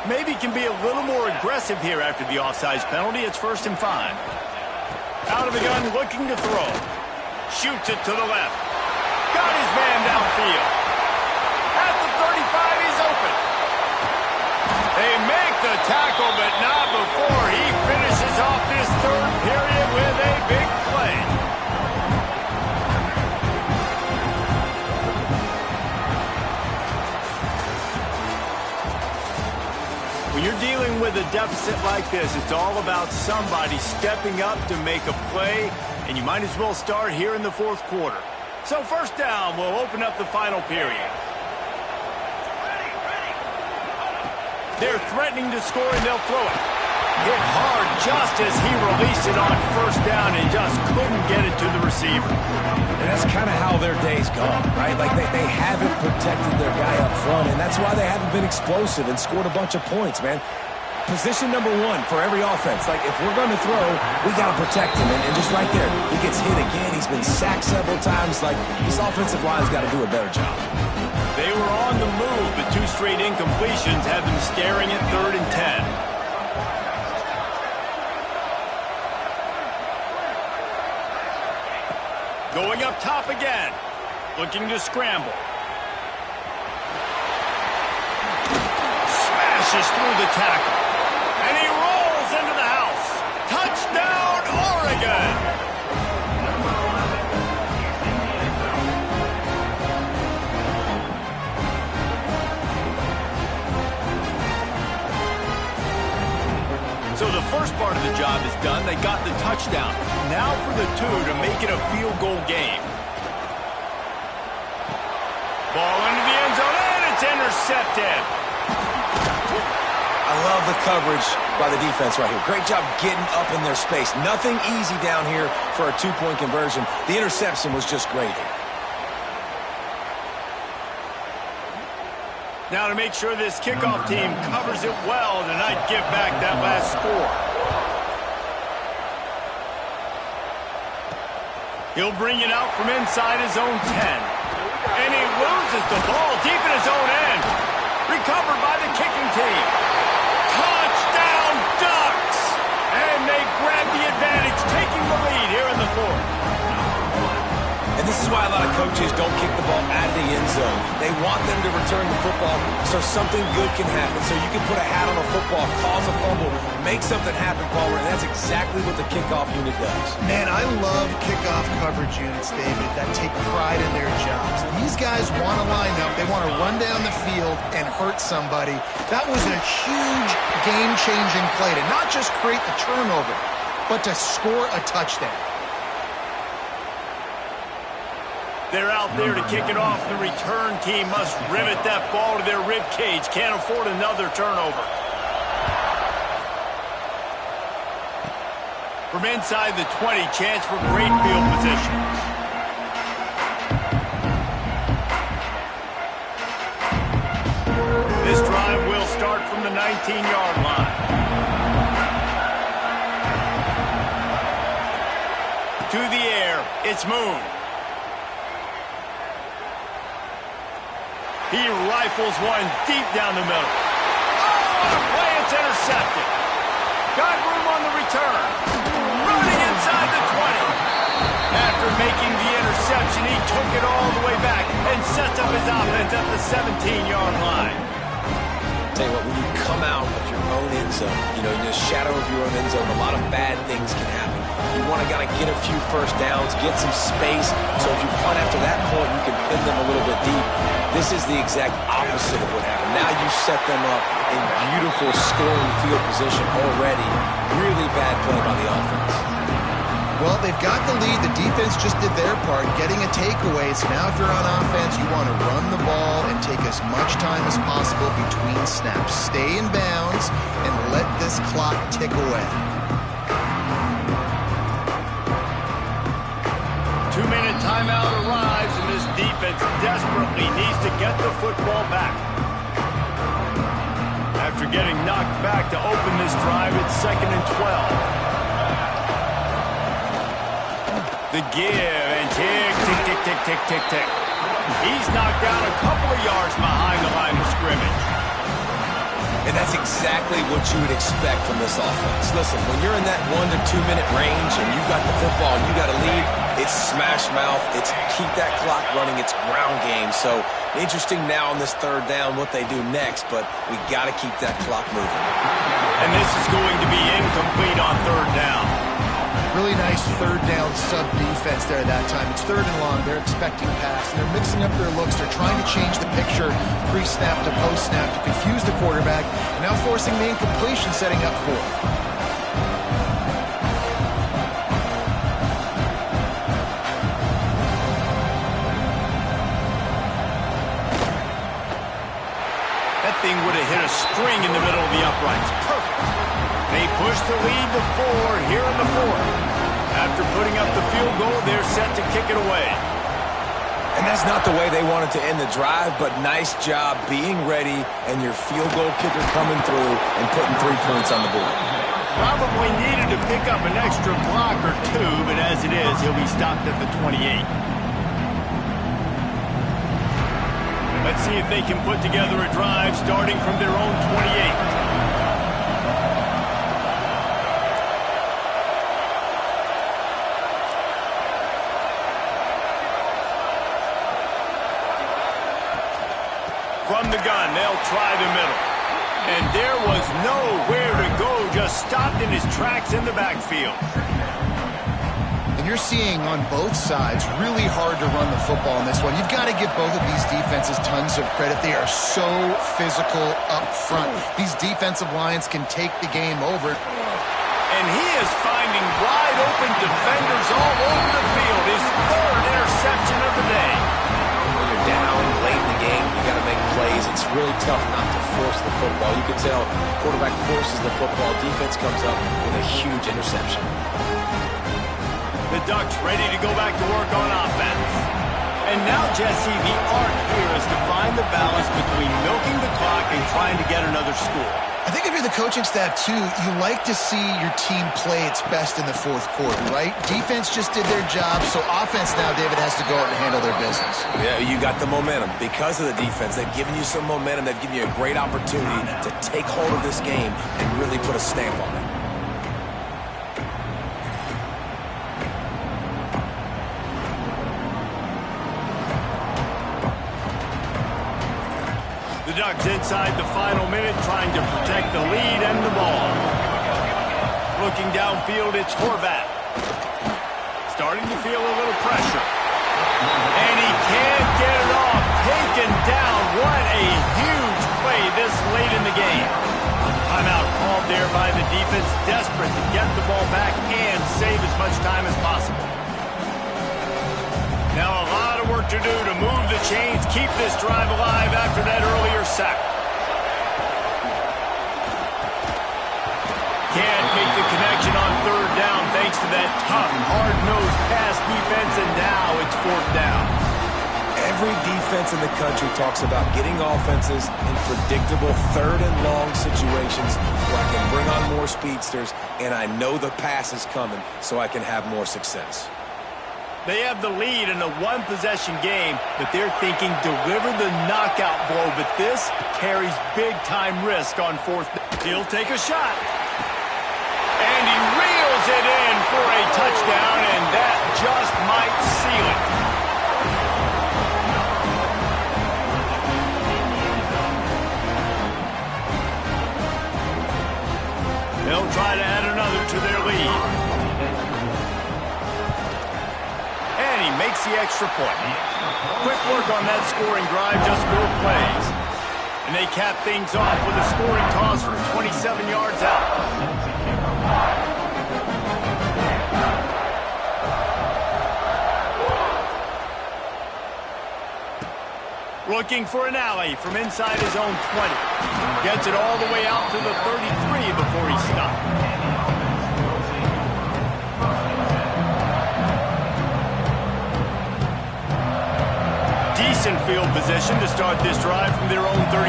Maybe can be a little more aggressive here after the offsides penalty. It's 1st and 5. Out of the gun, looking to throw. Shoots it to the left. Got his man downfield. At the 35, he's open. They make the tackle, but not before he finishes off this third period with a big play. When you're dealing with a deficit like this, it's all about somebody stepping up to make a play, and you might as well start here in the fourth quarter. So first down, we'll open up the final period. They're threatening to score, and they'll throw it. Hit hard just as he released it on first down and just couldn't get it to the receiver. And that's kind of how their day's gone, right? Like they haven't protected their guy up front, and that's why they haven't been explosive and scored a bunch of points, man. Position number one for every offense. Like, if we're going to throw, we got to protect him. And just right there, he gets hit again. He's been sacked several times. Like, this offensive line's got to do a better job. They were on the move, but 2 straight incompletions have them staring at 3rd and 10. Going up top again. Looking to scramble. Smashes through the tackle. And he rolls into the house. Touchdown, Oregon! So the first part of the job is done. They got the touchdown. Now for the 2 to make it a field goal game. Ball into the end zone, and it's intercepted. I love the coverage by the defense right here. Great job getting up in their space. Nothing easy down here for a 2-point conversion. The interception was just great. Now to make sure this kickoff team covers it well tonight, give back that last score. He'll bring it out from inside his own 10. And he loses the ball deep in his own end. Recovered by the kicking team. Touchdown, Ducks! And they grab the advantage, taking the lead here in the 4th. And this is why a lot of coaches don't kick the ball out of the end zone. They want them to return the football so something good can happen. So you can put a hat on a football, cause a fumble, make something happen, Palmer, and that's exactly what the kickoff unit does. Man, I love kickoff coverage units, David, that take pride in their jobs. These guys want to line up. They want to run down the field and hurt somebody. That was a huge game-changing play to not just create the turnover, but to score a touchdown. They're out there to kick it off. The return team must rivet that ball to their rib cage. Can't afford another turnover. From inside the 20, chance for great field position. This drive will start from the 19-yard line. To the air, it's Moon. He rifles one deep down the middle. Oh, the play, it's intercepted. Got room on the return. Running inside the 20. After making the interception, he took it all the way back and sets up his offense at the 17-yard line. Tell you what, when you come out of your own end zone, you know, in the shadow of your own end zone, a lot of bad things can happen. You want to kind of get a few first downs, get some space, so if you punt after that point, you can pin them a little bit deep. This is the exact opposite of what happened. Now you set them up in beautiful scoring field position already. Really bad play by the offense. Well, they've got the lead. The defense just did their part, getting a takeaway. So now if you're on offense, you want to run the ball and take as much time as possible between snaps. Stay in bounds and let this clock tick away. 2-minute timeout arrives, and this defense desperately needs to get the football back. After getting knocked back to open this drive, it's 2nd and 12. The give, and tick, tick, tick, tick, tick, tick, tick. He's knocked down a couple of yards behind the line of scrimmage. And that's exactly what you would expect from this offense. Listen, when you're in that 1 to 2 minute range and you've got the football and you got a lead, it's smash mouth, it's keep that clock running, it's ground game. So interesting now on this third down what they do next, but we got to keep that clock moving. And this is going to be incomplete on third down. Really nice third down sub defense there that time. It's third and long. They're expecting pass, and they're mixing up their looks. They're trying to change the picture pre-snap to post-snap to confuse the quarterback, and now forcing the incompletion, setting up fourth. That thing would have hit a string in the middle of the uprights. Perfect. They push the lead to 4 here in the fourth. After putting up the field goal, they're set to kick it away. And that's not the way they wanted to end the drive, but nice job being ready and your field goal kicker coming through and putting 3 points on the board. Probably needed to pick up an extra block or 2, but as it is, he'll be stopped at the 28. Let's see if they can put together a drive starting from their own 28. From the gun, they'll try the middle. And there was nowhere to go, just stopped in his tracks in the backfield. And you're seeing on both sides really hard to run the football in this one. You've got to give both of these defenses tons of credit. They are so physical up front. These defensive lines can take the game over. And he is finding wide open defenders all over the field. His third interception of the day. When you're down late in the game, you got to make plays. It's really tough not to force the football. You can tell quarterback forces the football. Defense comes up with a huge interception. The Ducks ready to go back to work on offense. And now, Jesse, the art here is to find the balance between milking the clock and trying to get another score. I think if you're the coaching staff, too, you like to see your team play its best in the fourth quarter, right? Defense just did their job, so offense now, David, has to go out and handle their business. Yeah, you got the momentum. Because of the defense, they've given you some momentum. They've given you a great opportunity to take hold of this game and really put a stamp on it. The Ducks inside the final minute trying to protect the lead and the ball. Looking downfield, it's Horvat. Starting to feel a little pressure. And he can't get it off. Taken down. What a huge play this late in the game. Timeout called there by the defense, desperate to get the ball back and save as much time as possible. Now a lot of work to do to move the chains, keep this drive alive after that earlier sack. Can't make the connection on third down thanks to that tough, hard-nosed pass defense, and now it's fourth down. Every defense in the country talks about getting offenses in predictable third and long situations where I can bring on more speedsters and I know the pass is coming so I can have more success. They have the lead in a one-possession game, but they're thinking deliver the knockout blow. But this carries big-time risk on fourth. He'll take a shot. And he reels it in for a touchdown, and that just might seal it. They'll try to add another to their lead. And he makes the extra point. Quick work on that scoring drive, just 4 plays. And they cap things off with a scoring toss from 27 yards out. Looking for an alley from inside his own 20. Gets it all the way out to the 33 before he stopped. Decent field position to start this drive from their own 33.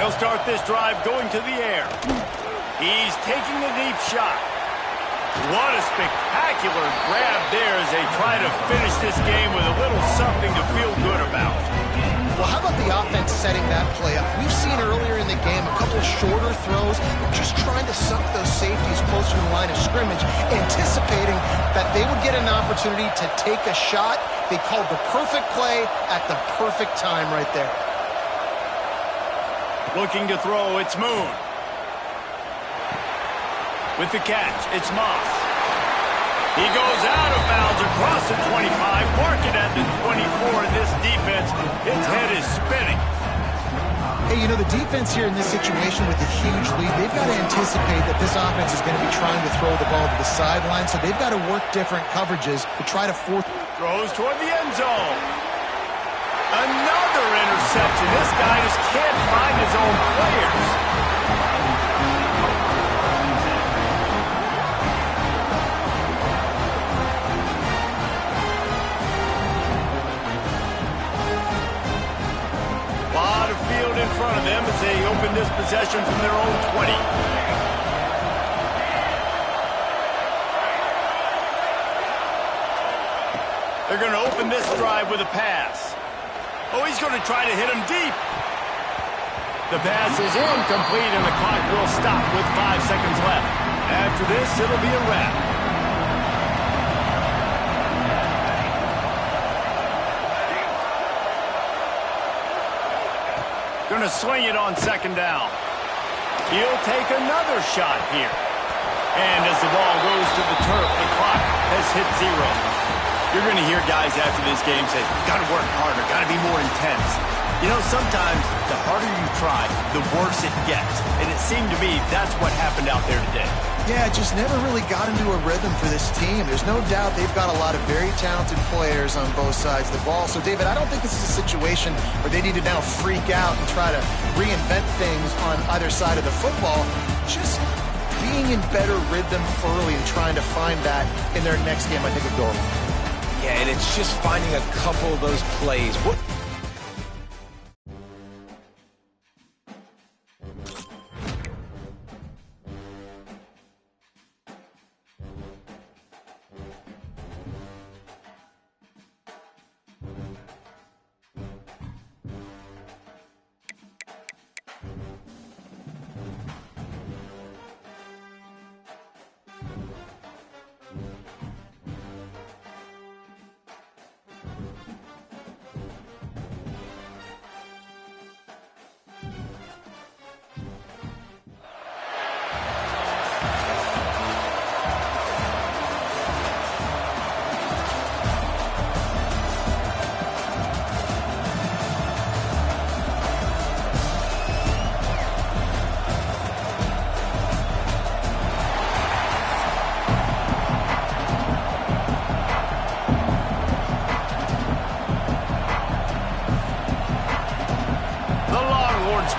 They'll start this drive going to the air. He's taking the deep shot. What a spectacular grab there as they try to finish this game with a little something to feel good about. Well, how about the the offense setting that play up. We've seen earlier in the game a couple of shorter throws, just trying to suck those safeties closer to the line of scrimmage, anticipating that they would get an opportunity to take a shot. They called the perfect play at the perfect time right there. Looking to throw, it's Moon. With the catch, it's Moss. He goes out of bounds across the 25, marking at the 24, and this defense, its head is spinning. Hey, you know, the defense here in this situation with a huge lead, they've got to anticipate that this offense is going to be trying to throw the ball to the sideline, so they've got to work different coverages to try to force. Throws toward the end zone. Another interception. This guy just can't find his own players. Lot of field in front of them as they open this possession from their own 20. They're going to open this drive with a pass. Oh, he's going to try to hit him deep. The pass is incomplete, and the clock will stop with 5 seconds left. After this, it'll be a wrap. Going to swing it on second down. He'll take another shot here. And as the ball goes to the turf, the clock has hit 0. You're going to hear guys after this game say, got to work harder, got to be more intense. You know, sometimes the harder you try, the worse it gets. And it seemed to me that's what happened out there today. Yeah, it just never really got into a rhythm for this team. There's no doubt they've got a lot of very talented players on both sides of the ball. So, David, I don't think this is a situation where they need to now freak out and try to reinvent things on either side of the football. Just being in better rhythm early and trying to find that in their next game, I think, will go. Yeah, and it's just finding a couple of those plays. Will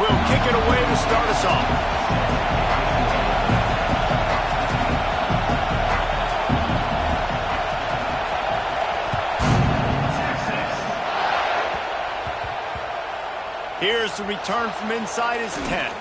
kick it away to start us off. Here's the return from inside his 10.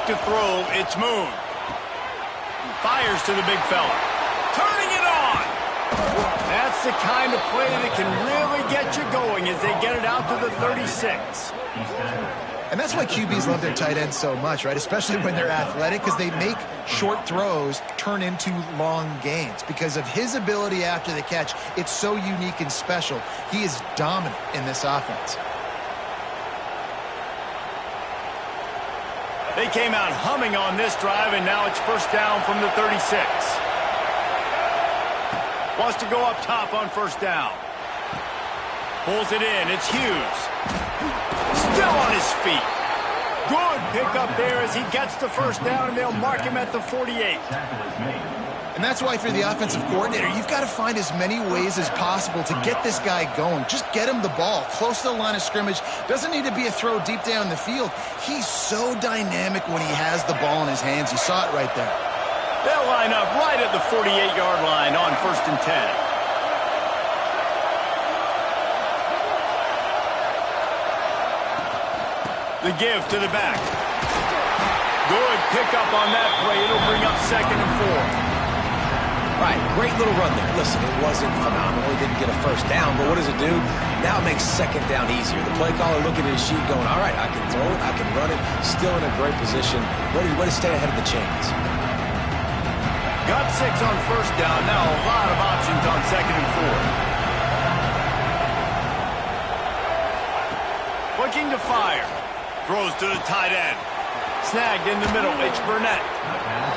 To throw, it's Moon. Fires to the big fella. Turning it on! That's the kind of play that can really get you going as they get it out to the 36. And that's why QBs love their tight ends so much, right? Especially when they're athletic, because they make short throws turn into long gains. Because of his ability after the catch, it's so unique and special. He is dominant in this offense. They came out humming on this drive, and now it's first down from the 36. Wants to go up top on first down. Pulls it in. It's Hughes. Still on his feet. Good pickup there as he gets the first down, and they'll mark him at the 48. And that's why, if you're the offensive coordinator, you've got to find as many ways as possible to get this guy going. Just get him the ball close to the line of scrimmage. Doesn't need to be a throw deep down the field. He's so dynamic when he has the ball in his hands. You saw it right there. They'll line up right at the 48-yard line on 1st and 10. The give to the back. Good pickup on that play. It'll bring up 2nd and 4. Right, great little run there. Listen, it wasn't phenomenal. He didn't get a first down, but what does it do? Now it makes 2nd down easier. The play caller looking at his sheet going, all right, I can throw it, I can run it. Still in a great position. Way to stay ahead of the chains. Got 6 on 1st down. Now a lot of options on 2nd and 4. Looking to fire. Throws to the tight end. Snagged in the middle. It's Burnett.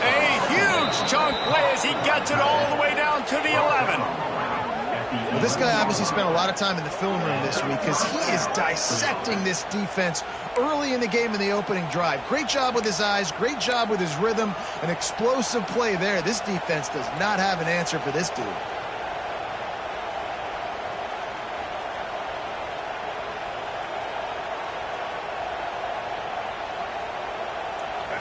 A huge chunk play as he gets it all the way down to the 11. Well, this guy obviously spent a lot of time in the film room this week because he is dissecting this defense early in the game in the opening drive. Great job with his eyes. Great job with his rhythm. An explosive play there. This defense does not have an answer for this dude.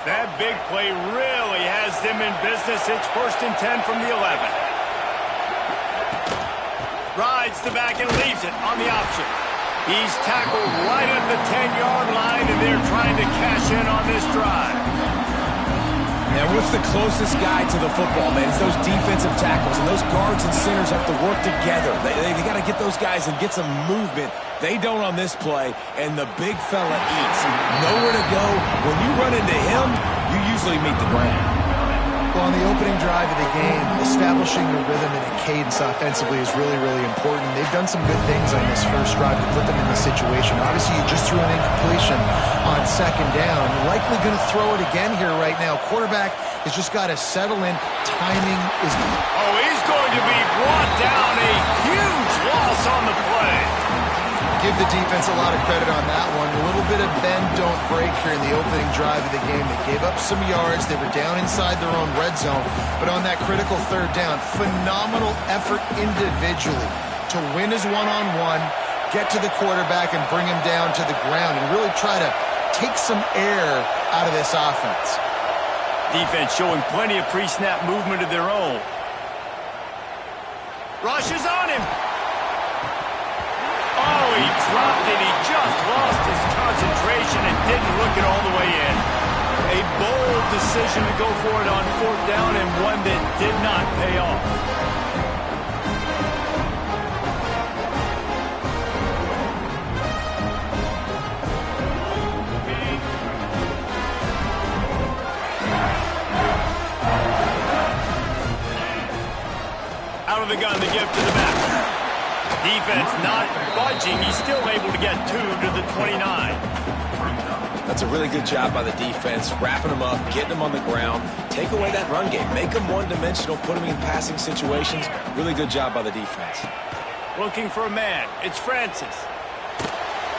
That big play really has them in business. It's 1st and 10 from the 11. Rides the back and leaves it on the option. He's tackled right at the 10-yard line, and they're trying to cash in on this drive. Now, what's the closest guy to the football, man? It's those defensive tackles, and those guards and centers have to work together. They got to get those guys and get some movement. They don't on this play, and the big fella eats. Nowhere to go. When you run into him, you usually meet the ground. Well, on the opening drive of the game, establishing a rhythm and a cadence offensively is really, really important. They've done some good things on this first drive to put them in this situation. Obviously, you just threw an incompletion on 2nd down. Likely going to throw it again here right now. Quarterback has just got to settle in. Timing is... Oh, he's going to be brought down. A huge loss on the play. Give the defense a lot of credit on that one. A little bit of bend, don't break here in the opening drive of the game. They gave up some yards. They were down inside their own red zone. But on that critical 3rd down, phenomenal effort individually to win his one-on-one, get to the quarterback and bring him down to the ground and really try to take some air out of this offense. Defense showing plenty of pre-snap movement of their own. Rushes on him. Oh, he dropped it. He just lost his concentration and didn't look it all the way in. A bold decision to go for it on 4th down and one that did not pay off. Out of the gun, the give to the back. Defense not budging. He's still able to get 2 to the 29. That's a really good job by the defense, wrapping them up, getting them on the ground, take away that run game, make them one-dimensional, put them in passing situations. Really good job by the defense. Looking for a man. It's Francis.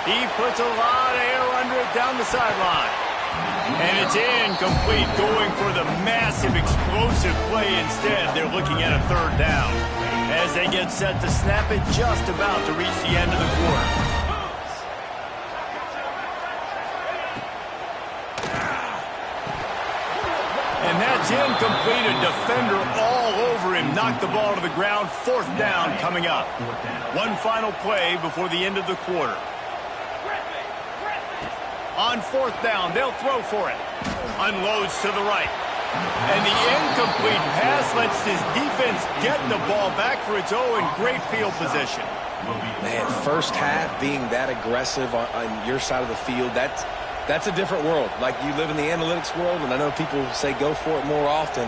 He puts a lot of air under it down the sideline. And it's incomplete, going for the massive explosive play instead. They're looking at a 3rd down. As they get set to snap it, just about to reach the end of the quarter. And that's incomplete. A defender all over him. Knocked the ball to the ground. 4th down coming up. One final play before the end of the quarter. On 4th down, they'll throw for it. Unloads to the right. And the incomplete pass lets his defense get the ball back for its own. Great field position. Man, first half being that aggressive on your side of the field, that's a different world. Like, you live in the analytics world, and I know people say go for it more often.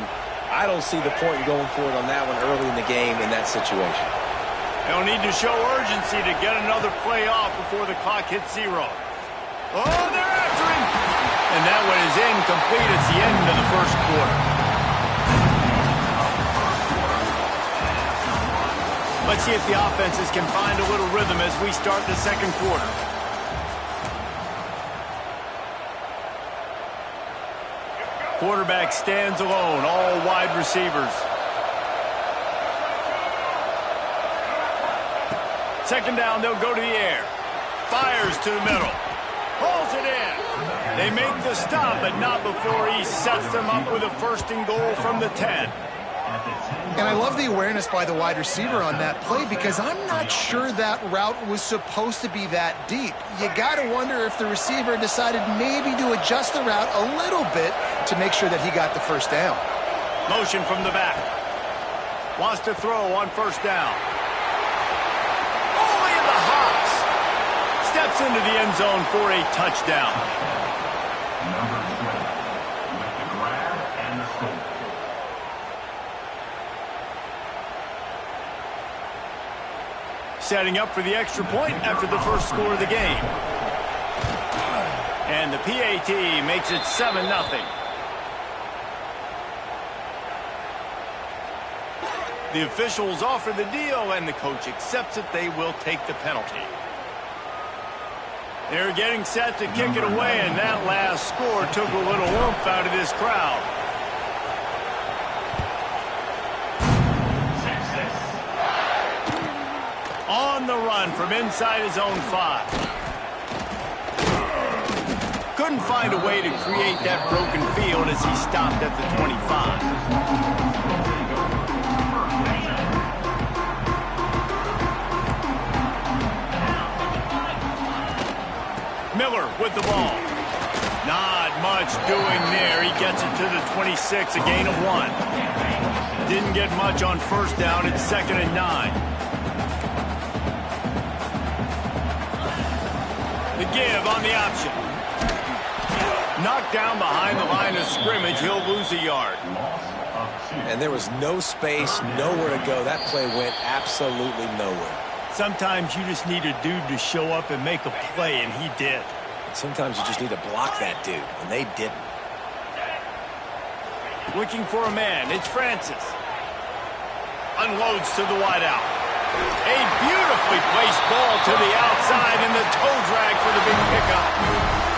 I don't see the point in going for it on that one early in the game in that situation. They'll need to show urgency to get another play off before the clock hits 0. Oh, they're after him. And that one is incomplete. It's the end of the first quarter. Let's see if the offenses can find a little rhythm as we start the second quarter. Quarterback stands alone, all wide receivers. Second down, they'll go to the air. Fires to the middle. Pulls it in. They make the stop, but not before he sets them up with a 1st and goal from the 10. And I love the awareness by the wide receiver on that play because I'm not sure that route was supposed to be that deep. You got to wonder if the receiver decided maybe to adjust the route a little bit to make sure that he got the 1st down. Motion from the back. Wants to throw on 1st down. Only in the hops. Steps into the end zone for a touchdown. Number 7 with the grab and the score. Setting up for the extra point after the first score of the game. And the PAT makes it 7-0. The officials offer the deal, and the coach accepts it. They will take the penalty. They're getting set to kick it away, and that last score took a little oomph out of this crowd. On the run from inside his own 5. Couldn't find a way to create that broken field as he stopped at the 25. Miller with the ball. Not much doing there. He gets it to the 26, a gain of 1. Didn't get much on 1st down. It's 2nd and 9. The give on the option. Knocked down behind the line of scrimmage. He'll lose a yard. And there was no space, nowhere to go. That play went absolutely nowhere. Sometimes you just need a dude to show up and make a play, and he did. Sometimes you just need to block that dude, and they didn't. Looking for a man. It's Francis. Unloads to the wideout. A beautifully placed ball to the outside, and the toe drag for the big pickup.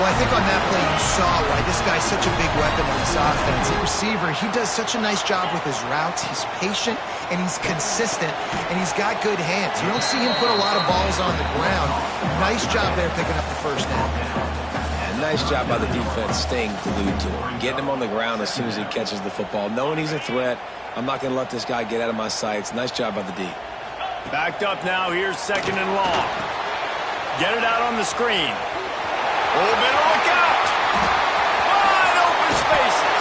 Well, I think on that play you saw why this guy's such a big weapon in this offense. The receiver, he does such a nice job with his routes. He's patient, and he's consistent, and he's got good hands. You don't see him put a lot of balls on the ground. Nice job there picking up the 1st down. And nice job by the defense staying glued to him. Getting him on the ground as soon as he catches the football. Knowing he's a threat, I'm not going to let this guy get out of my sights. Nice job by the D. Backed up now. Here's 2nd and long. Get it out on the screen. Oh, better look out. Wide open spaces.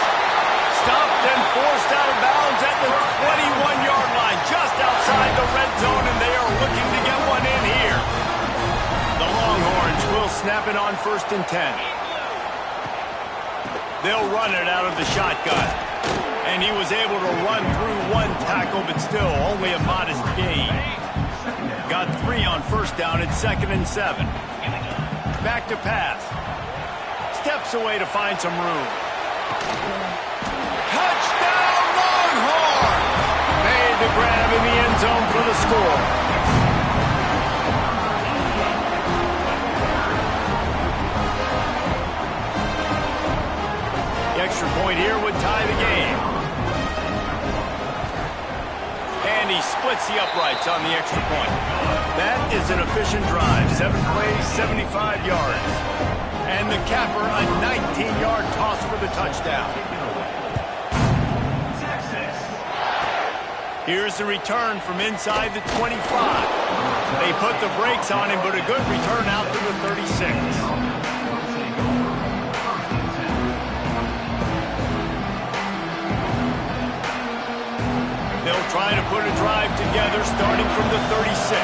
Stopped and forced out of bounds at the 21-yard line, just outside the red zone, and they are looking to get one in here. The Longhorns will snap it on 1st and 10. They'll run it out of the shotgun. And he was able to run through 1 tackle, but still only a modest gain. Got 3 on 1st down. It's 2nd and 7. Back to pass. Steps away to find some room. Touchdown Longhorn! Made the grab in the end zone for the score. The extra point here would tie the game. And he splits the uprights on the extra point. That is an efficient drive. 7 plays, 75 yards. And the capper, a 19-yard toss for the touchdown. Here's the return from inside the 25. They put the brakes on him, but a good return out to the 36. They'll try to put a drive together starting from the 36.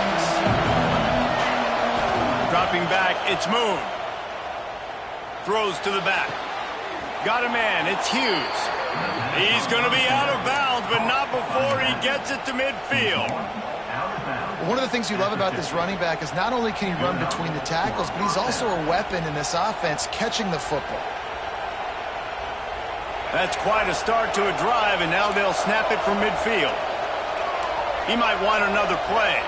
Dropping back, it's Moon. Throws to the back. Got a man, it's Hughes. He's going to be out of bounds, but not before he gets it to midfield. One of the things you love about this running back is not only can he run between the tackles, but he's also a weapon in this offense catching the football. That's quite a start to a drive, and now they'll snap it from midfield. He might want another play.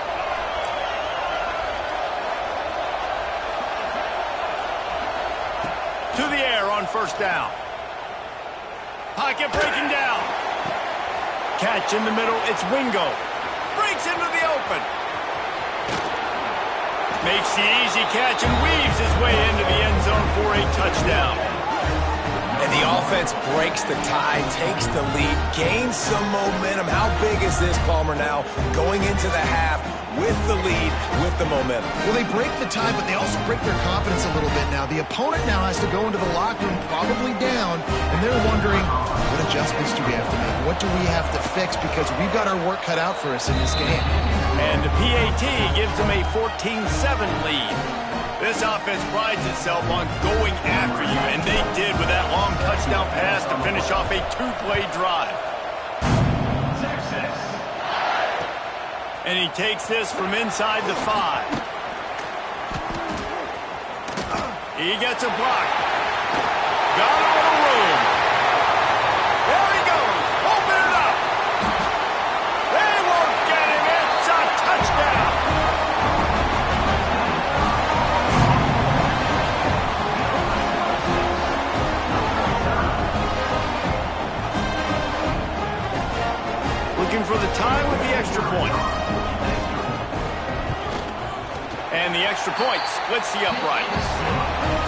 To the air on 1st down. Pocket breaking down. Catch in the middle. It's Wingo. Breaks into the open. Makes the easy catch and weaves his way into the end zone for a touchdown. And the offense breaks the tie, takes the lead, gains some momentum. How big is this, Palmer, now going into the half with the lead, with the momentum? Well, they break the tie, but they also break their confidence a little bit now. The opponent now has to go into the locker room probably down, and they're wondering, what adjustments do we have to make? What do we have to fix? Because we've got our work cut out for us in this game. And the PAT gives them a 14-7 lead. This offense prides itself on going after you, and they did with that long touchdown pass to finish off a two-play drive. And he takes this from inside the 5. He gets a block. Got a little room. There he goes. Open it up. They won't get him. It's a touchdown. Looking for the tie with the extra point. And the extra point splits the uprights.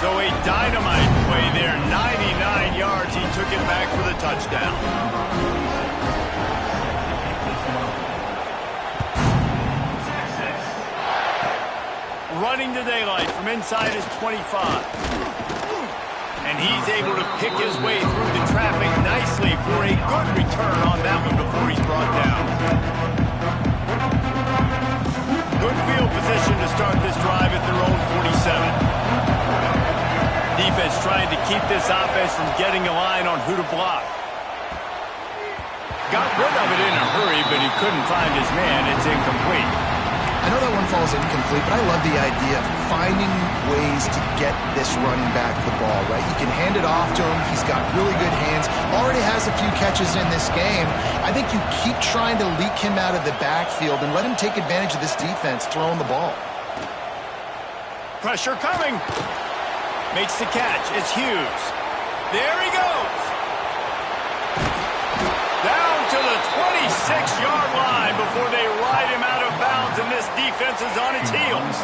So a dynamite play there. 99 yards. He took it back for the touchdown. Running to daylight from inside his 25. And he's able to pick his way through the traffic nicely for a good return on that one before he's brought down. Good field position to start this drive at their own 47. Defense trying to keep this offense from getting a line on who to block. Got rid of it in a hurry, but he couldn't find his man. It's incomplete. I know that one falls incomplete, but I love the idea of finding ways to get this running back the ball, right? You can hand it off to him. He's got really good hands. Already has a few catches in this game. I think you keep trying to leak him out of the backfield and let him take advantage of this defense throwing the ball. Pressure coming. Makes the catch. It's Hughes. There he goes. Down to the 26-yard line before they ride him out of bounds, and this defense is on its heels.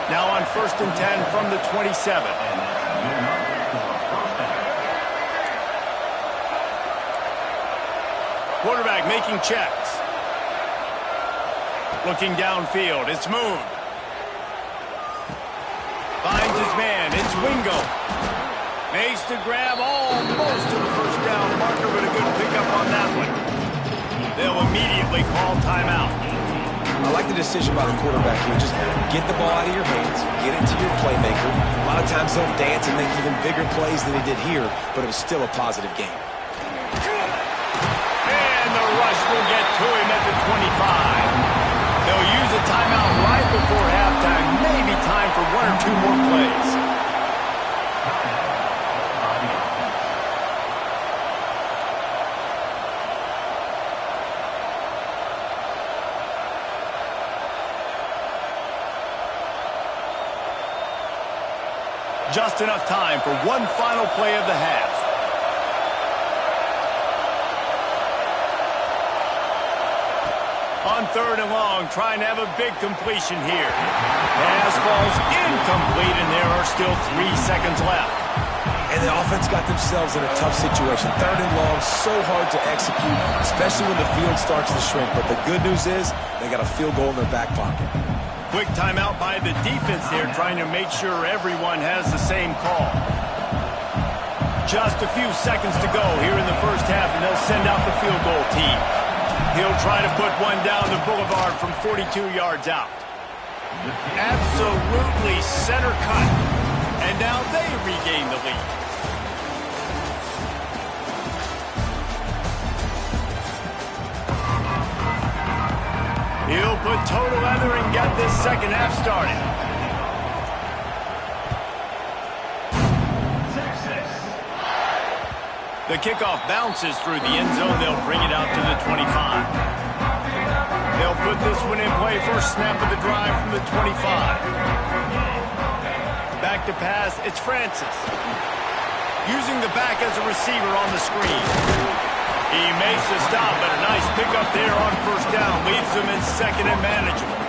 Now on 1st and 10 from the 27. Quarterback making checks. Looking downfield. It's Moon. Finds his man. It's Wingo. Makes the grab almost to the first down marker, but a good pickup on that one. They'll immediately call timeout. I like the decision by the quarterback here. Just get the ball out of your hands, get it to your playmaker. A lot of times they'll dance and make even bigger plays than he did here, but it was still a positive game. And the rush will get to him at the 25. They'll use a timeout right before halftime. Maybe time for one or two more plays. Just enough time for one final play of the half. On 3rd and long, trying to have a big completion here. Pass falls incomplete, and there are still 3 seconds left. And the offense got themselves in a tough situation. 3rd and long, so hard to execute, especially when the field starts to shrink. But the good news is they got a field goal in their back pocket. Quick timeout by the defense there, trying to make sure everyone has the same call. Just a few seconds to go here in the first half, and they'll send out the field goal team. He'll try to put one down the boulevard from 42 yards out. Absolutely center cut. And now they regain the lead. He'll put total leather and get this second half started. The kickoff bounces through the end zone. They'll bring it out to the 25. They'll put this one in play. First snap of the drive from the 25. Back to pass. It's Francis. Using the back as a receiver on the screen. He makes the stop, but a nice pickup there on first down. Leaves them in second and manageable.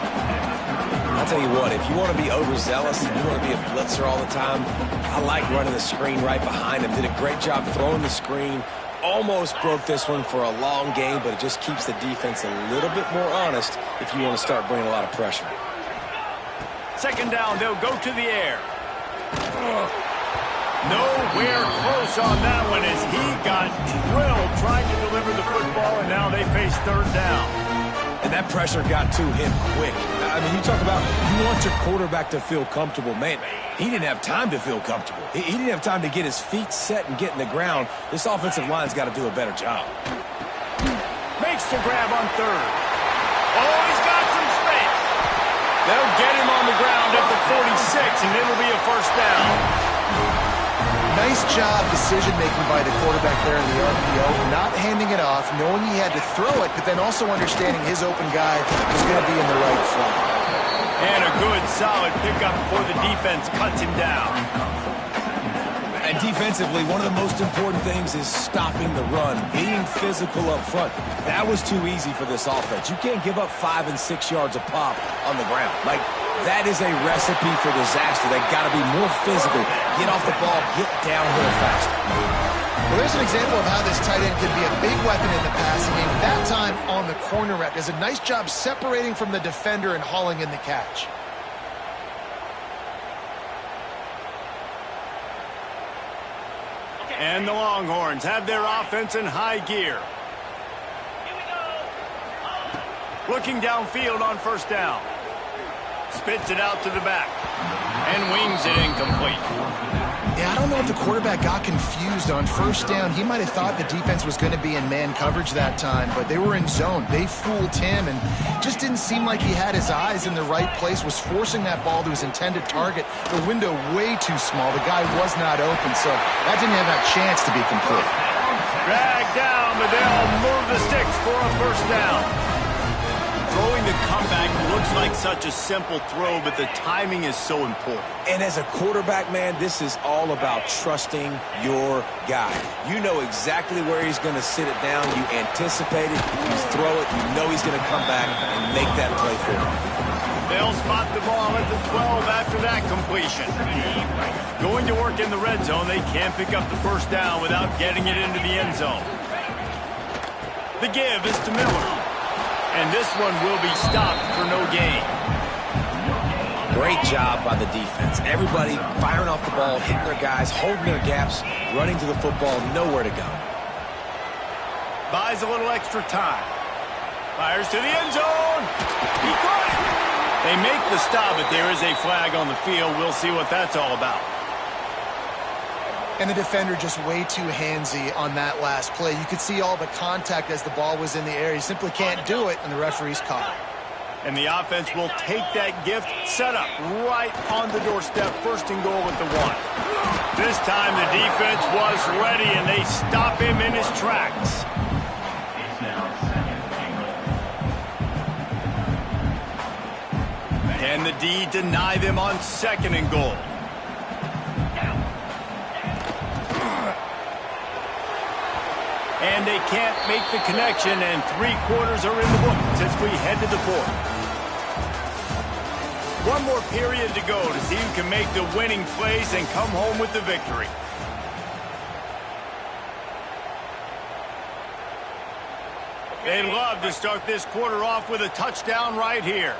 I'll tell you what, if you want to be overzealous and you want to be a blitzer all the time, I like running the screen right behind him. Did a great job throwing the screen. Almost broke this one for a long game, but it just keeps the defense a little bit more honest if you want to start bringing a lot of pressure. Second down, they'll go to the air. Nowhere close on that one as he got drilled trying to deliver the football, and now they face third down. And that pressure got to him quick. I mean, you talk about you want your quarterback to feel comfortable. Man, he didn't have time to feel comfortable. He didn't have time to get his feet set and get in the ground. This offensive line's got to do a better job. Makes the grab on third. Oh, he's got some space. They'll get him on the ground at the 46, and it'll be a first down. Nice job decision-making by the quarterback there in the RPO, not handing it off, knowing he had to throw it, but then also understanding his open guy was going to be in the right flat. And a good, solid pickup before the defense cuts him down. And defensively, one of the most important things is stopping the run, being physical up front. That was too easy for this offense. You can't give up 5 and 6 yards a pop on the ground. Like, that is a recipe for disaster. They've got to be more physical. Get off the ball, get downhill faster. Well, there's an example of how this tight end can be a big weapon in the passing game. That time on the corner route does a nice job separating from the defender and hauling in the catch. And the Longhorns have their offense in high gear. Looking downfield on first down. Spits it out to the back. And wings it incomplete. Yeah, I don't know if the quarterback got confused on first down. He might have thought the defense was going to be in man coverage that time, but they were in zone. They fooled him and just didn't seem like he had his eyes in the right place, was forcing that ball to his intended target. The window way too small. The guy was not open, so that didn't have a chance to be complete. Dragged down, but they'll move the sticks for a first down. Throwing the comeback looks like such a simple throw, but the timing is so important. And as a quarterback, man, this is all about trusting your guy. You know exactly where he's going to sit it down. You anticipate it. You throw it. You know he's going to come back and make that play for you. They'll spot the ball at the 12 after that completion. Going to work in the red zone, they can't pick up the first down without getting it into the end zone. The give is to Miller. And this one will be stopped for no gain. Great job by the defense. Everybody firing off the ball, hitting their guys, holding their gaps, running to the football, nowhere to go. Buys a little extra time. Fires to the end zone. He caught it. They make the stop, but there is a flag on the field. We'll see what that's all about. And the defender just way too handsy on that last play. You could see all the contact as the ball was in the air. He simply can't do it, and the referee's caught it. And the offense will take that gift, set up right on the doorstep, first and goal at the 1. This time the defense was ready, and they stop him in his tracks. Can the D deny them on second and goal? And they can't make the connection, and 3/4 are in the books as we head to the 4th. One more period to go to see who can make the winning plays and come home with the victory. They'd love to start this quarter off with a touchdown right here.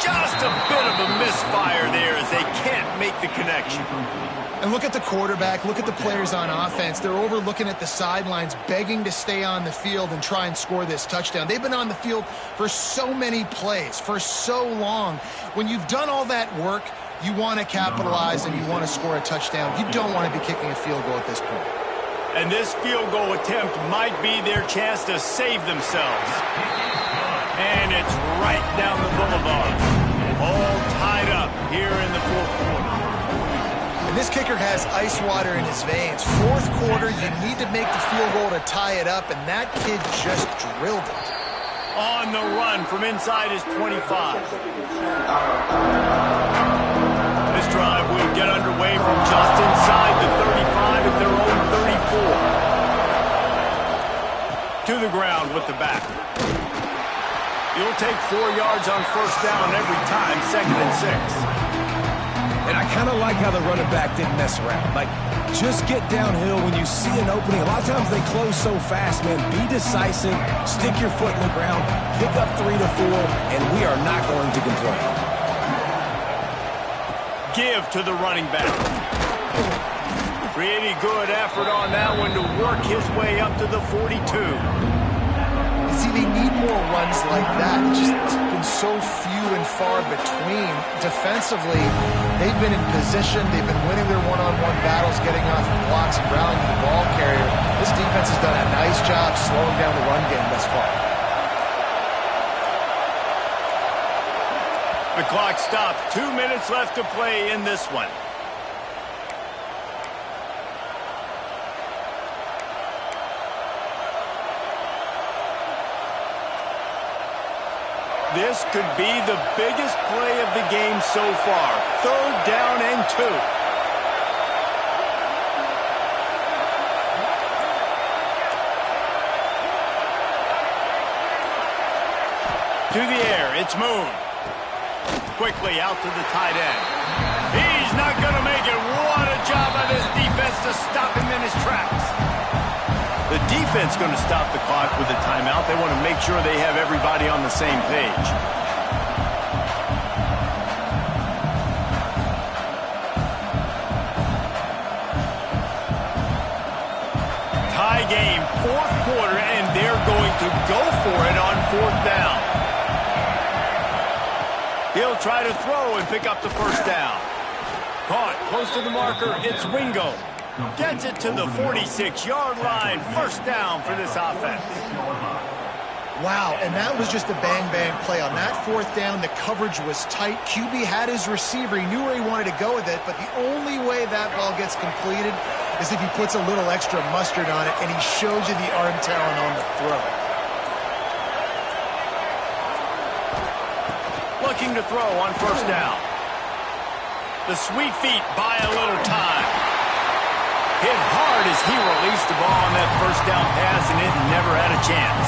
Just a bit of a misfire there as they can't make the connection. And look at the quarterback, look at the players on offense. They're overlooking at the sidelines, begging to stay on the field and try and score this touchdown. They've been on the field for so many plays, for so long. When you've done all that work, you want to capitalize and you want to score a touchdown. You don't want to be kicking a field goal at this point. And this field goal attempt might be their chance to save themselves. And it's right down the boulevard. All tied up here in the 4th quarter. And this kicker has ice water in his veins. 4th quarter, you need to make the field goal to tie it up, and that kid just drilled it. On the run from inside his 25. This drive will get underway from just inside the 35 at their own 34. to the ground with the back. He'll take 4 yards on first down every time, 2nd and 6. And I kind of like how the running back didn't mess around. Like, just get downhill when you see an opening. A lot of times they close so fast, man. Be decisive, stick your foot in the ground, pick up 3 to 4, and we are not going to complain. Give to the running back. Pretty good effort on that one to work his way up to the 42. See, they need more runs like that. It's just been so few and far between. Defensively, they've been in position. They've been winning their one-on-one battles, getting off of blocks and rallying the ball carrier. This defense has done a nice job slowing down the run game thus far. The clock stops. 2 minutes left to play in this one. This could be the biggest play of the game so far. 3rd down and 2. To the air, it's Moon. Quickly out to the tight end. He's not going to make it. What a job by this defense to stop him in his tracks. The defense going to stop the clock with a timeout. They want to make sure they have everybody on the same page. Tie game, 4th quarter, and they're going to go for it on 4th down. He'll try to throw and pick up the first down. Caught close to the marker, it's Wingo. Gets it to the 46-yard line. First down for this offense. Wow, and that was just a bang-bang play. On that 4th down, the coverage was tight. QB had his receiver. He knew where he wanted to go with it, but the only way that ball gets completed is if he puts a little extra mustard on it, and he shows you the arm talent on the throw. Looking to throw on first down. The sweet feet buy a little time. Hit hard as he released the ball on that first down pass, and it never had a chance.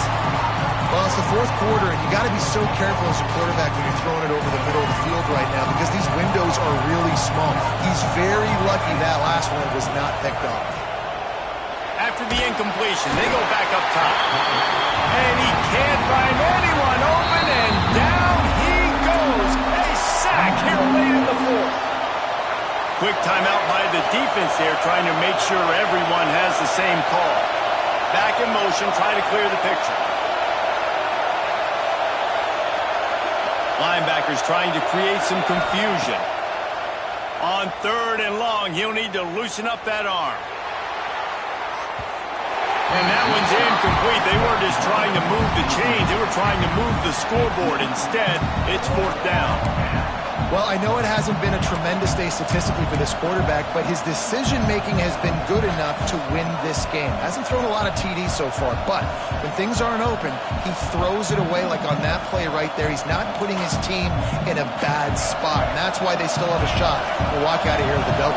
Well, it's the 4th quarter, and you got to be so careful as a quarterback when you're throwing it over the middle of the field right now because these windows are really small. He's very lucky that last one was not picked off. After the incompletion, they go back up top. And he can't find anyone open, and down he goes. A sack here late in the 4th. Quick timeout by the defense there, trying to make sure everyone has the same call. Back in motion, try to clear the picture. Linebackers trying to create some confusion. On 3rd and long, he'll need to loosen up that arm. And that one's incomplete. They weren't just trying to move the chains. They were trying to move the scoreboard. Instead, it's 4th down. Well, I know it hasn't been a tremendous day statistically for this quarterback, but his decision-making has been good enough to win this game. Hasn't thrown a lot of TDs so far, but when things aren't open, he throws it away like on that play right there. He's not putting his team in a bad spot, and that's why they still have a shot to walk out of here with a W.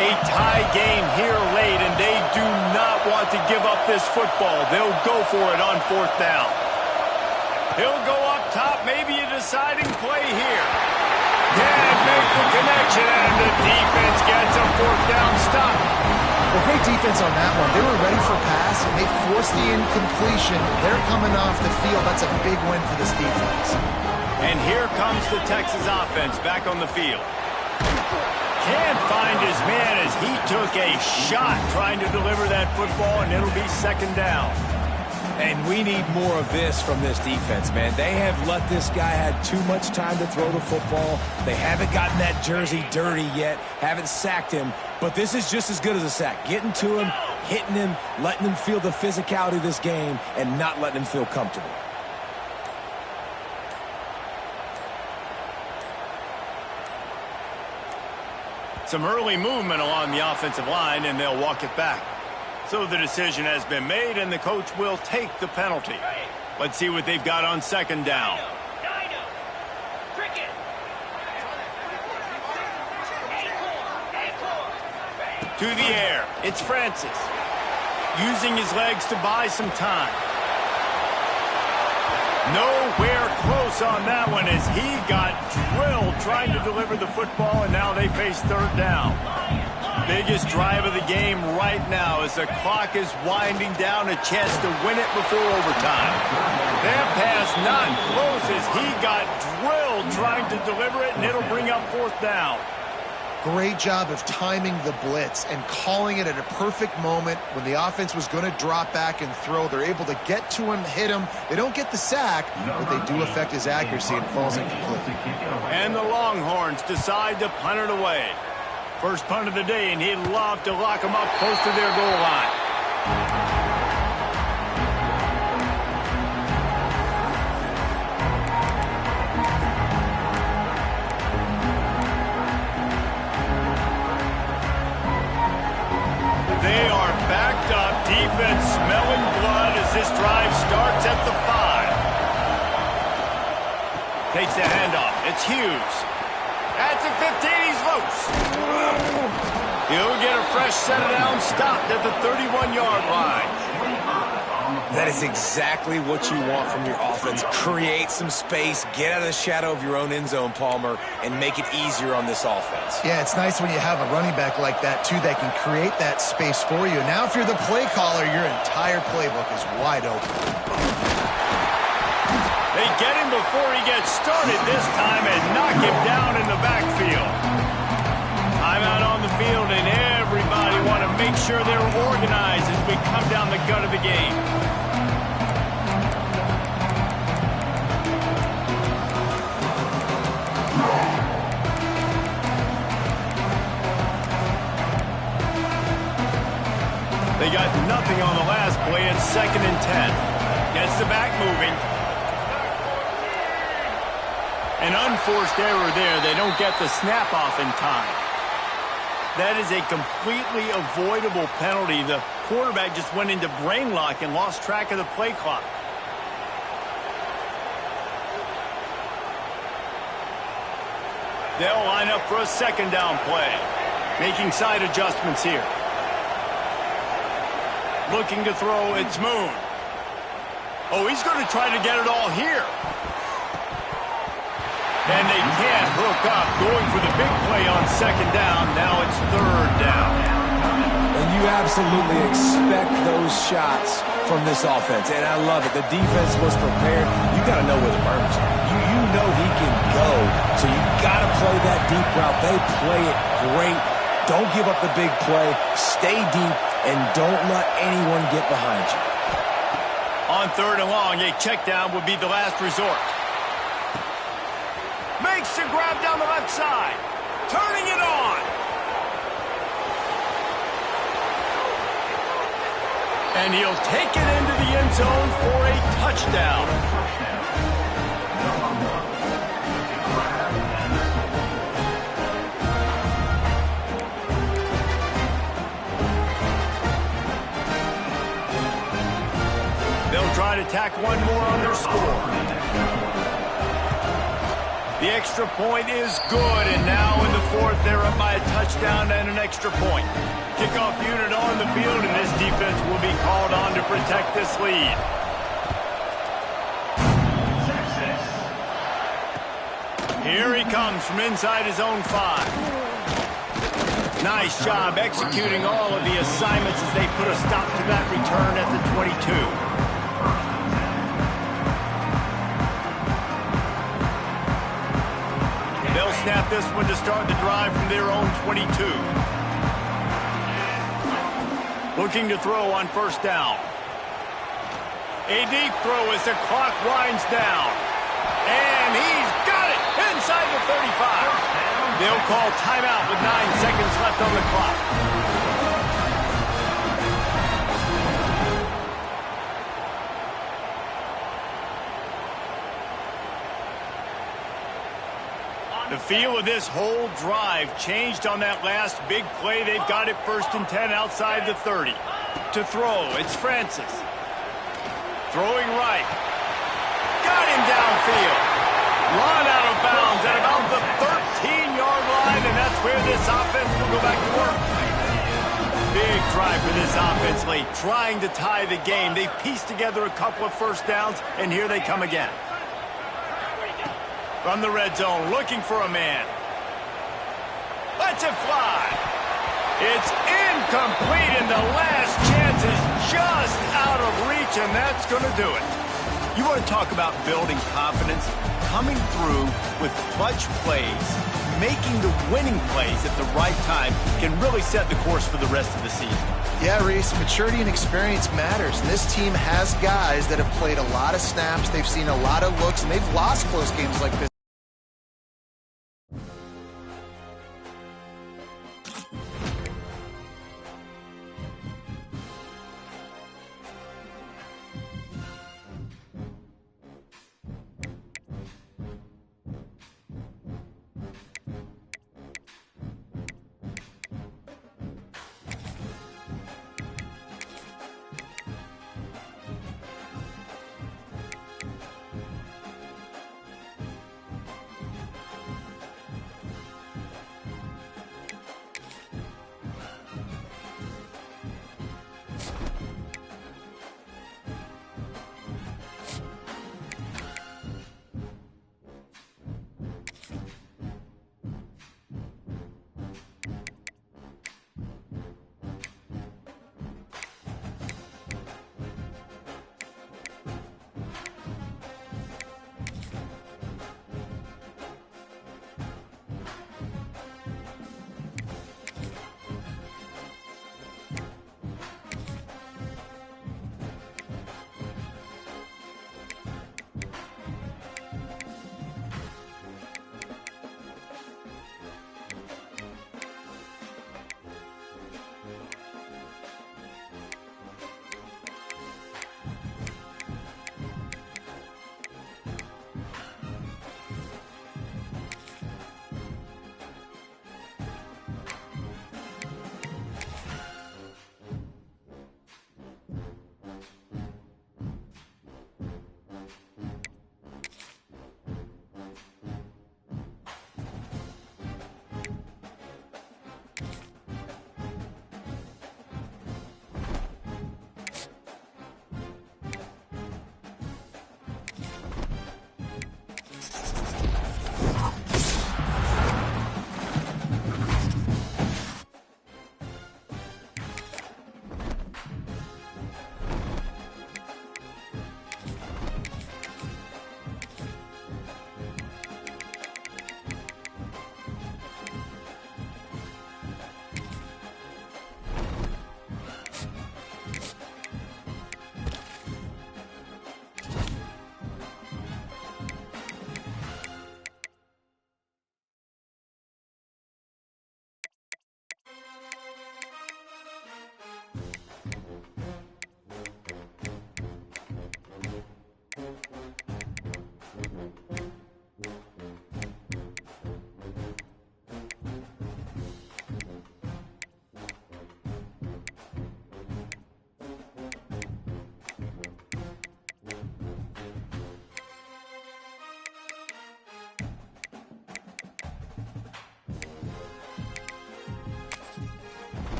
A tie game here late, and they do not want to give up this football. They'll go for it on 4th down. He'll go up top, maybe a deciding play here. Can't make the connection, and the defense gets a 4th down stop. Well, great defense on that one. They were ready for pass, and they forced the incompletion. They're coming off the field. That's a big win for this defense. And here comes the Texas offense back on the field. Can't find his man as he took a shot trying to deliver that football, and it'll be 2nd down. And we need more of this from this defense, man. They have let this guy have too much time to throw the football. They haven't gotten that jersey dirty yet, haven't sacked him. But this is just as good as a sack. Getting to him, hitting him, letting him feel the physicality of this game, and not letting him feel comfortable. Some early movement along the offensive line, and they'll walk it back. So the decision has been made, and the coach will take the penalty. Let's see what they've got on 2nd down. To the air, it's Francis. Using his legs to buy some time. Nowhere close on that one as he got drilled trying to deliver the football, and now they face third down. Biggest drive of the game right now as the clock is winding down, a chance to win it before overtime. That pass not close as he got drilled trying to deliver it, and it'll bring up fourth down. Great job of timing the blitz and calling it at a perfect moment when the offense was going to drop back and throw. They're able to get to him, hit him. They don't get the sack, but they do affect his accuracy and falls incomplete. And the Longhorns decide to punt it away. First punt of the day, and he'd love to lock them up close to their goal line. They are backed up, defense smelling blood as this drive starts at the 5. Takes the handoff. It's Hughes. At the 15, he's loose. He'll get a fresh set down, stopped at the 31-yard line. That is exactly what you want from your offense. Create some space, get out of the shadow of your own end zone, Palmer, and make it easier on this offense. Yeah, it's nice when you have a running back like that, too, that can create that space for you. Now, if you're the play caller, your entire playbook is wide open. They get him before he gets started this time and knock him down in the backfield. Timeout on the field, and everybody want to make sure they're organized as we come down the gut of the game. They got nothing on the last play. It's 2nd and 10. Gets the back moving. An unforced error there. They don't get the snap off in time. That is a completely avoidable penalty. The quarterback just went into brain lock and lost track of the play clock. They'll line up for a 2nd down play. Making side adjustments here. Looking to throw, it's Moon. Oh, he's going to try to get it all here. And they can't hook up, going for the big play on 2nd down. Now it's 3rd down. And you absolutely expect those shots from this offense, and I love it. The defense was prepared. You got to know where the burners are. You know he can go, so you got to play that deep route. They play it great. Don't give up the big play. Stay deep, and don't let anyone get behind you. On 3rd and long, a check down would be the last resort. Makes the grab down the left side. Turning it on. And he'll take it into the end zone for a touchdown. They'll try to tack one more on their score. The extra point is good, and now in the 4th, they're up by a touchdown and an extra point. Kickoff unit on the field, and this defense will be called on to protect this lead. Here he comes from inside his own 5. Nice job executing all of the assignments as they put a stop to that return at the 22. They'll snap this one to start the drive from their own 22. Looking to throw on 1st down. A deep throw as the clock winds down. And he's got it inside the 35. They'll call timeout with 9 seconds left on the clock. The feel of this whole drive changed on that last big play. They've got it 1st and 10 outside the 30. To throw, it's Francis. Throwing right. Got him downfield. Run out of bounds at about the 13-yard line, and that's where this offense will go back to work. Big drive for this offense. nicely, trying to tie the game. They've pieced together a couple of first downs, and here they come again. From the red zone, looking for a man. Lets it fly. It's incomplete, and the last chance is just out of reach, and that's going to do it. You want to talk about building confidence? Coming through with clutch plays, making the winning plays at the right time can really set the course for the rest of the season. Yeah, Reese, maturity and experience matters. And this team has guys that have played a lot of snaps. They've seen a lot of looks, and they've lost close games like this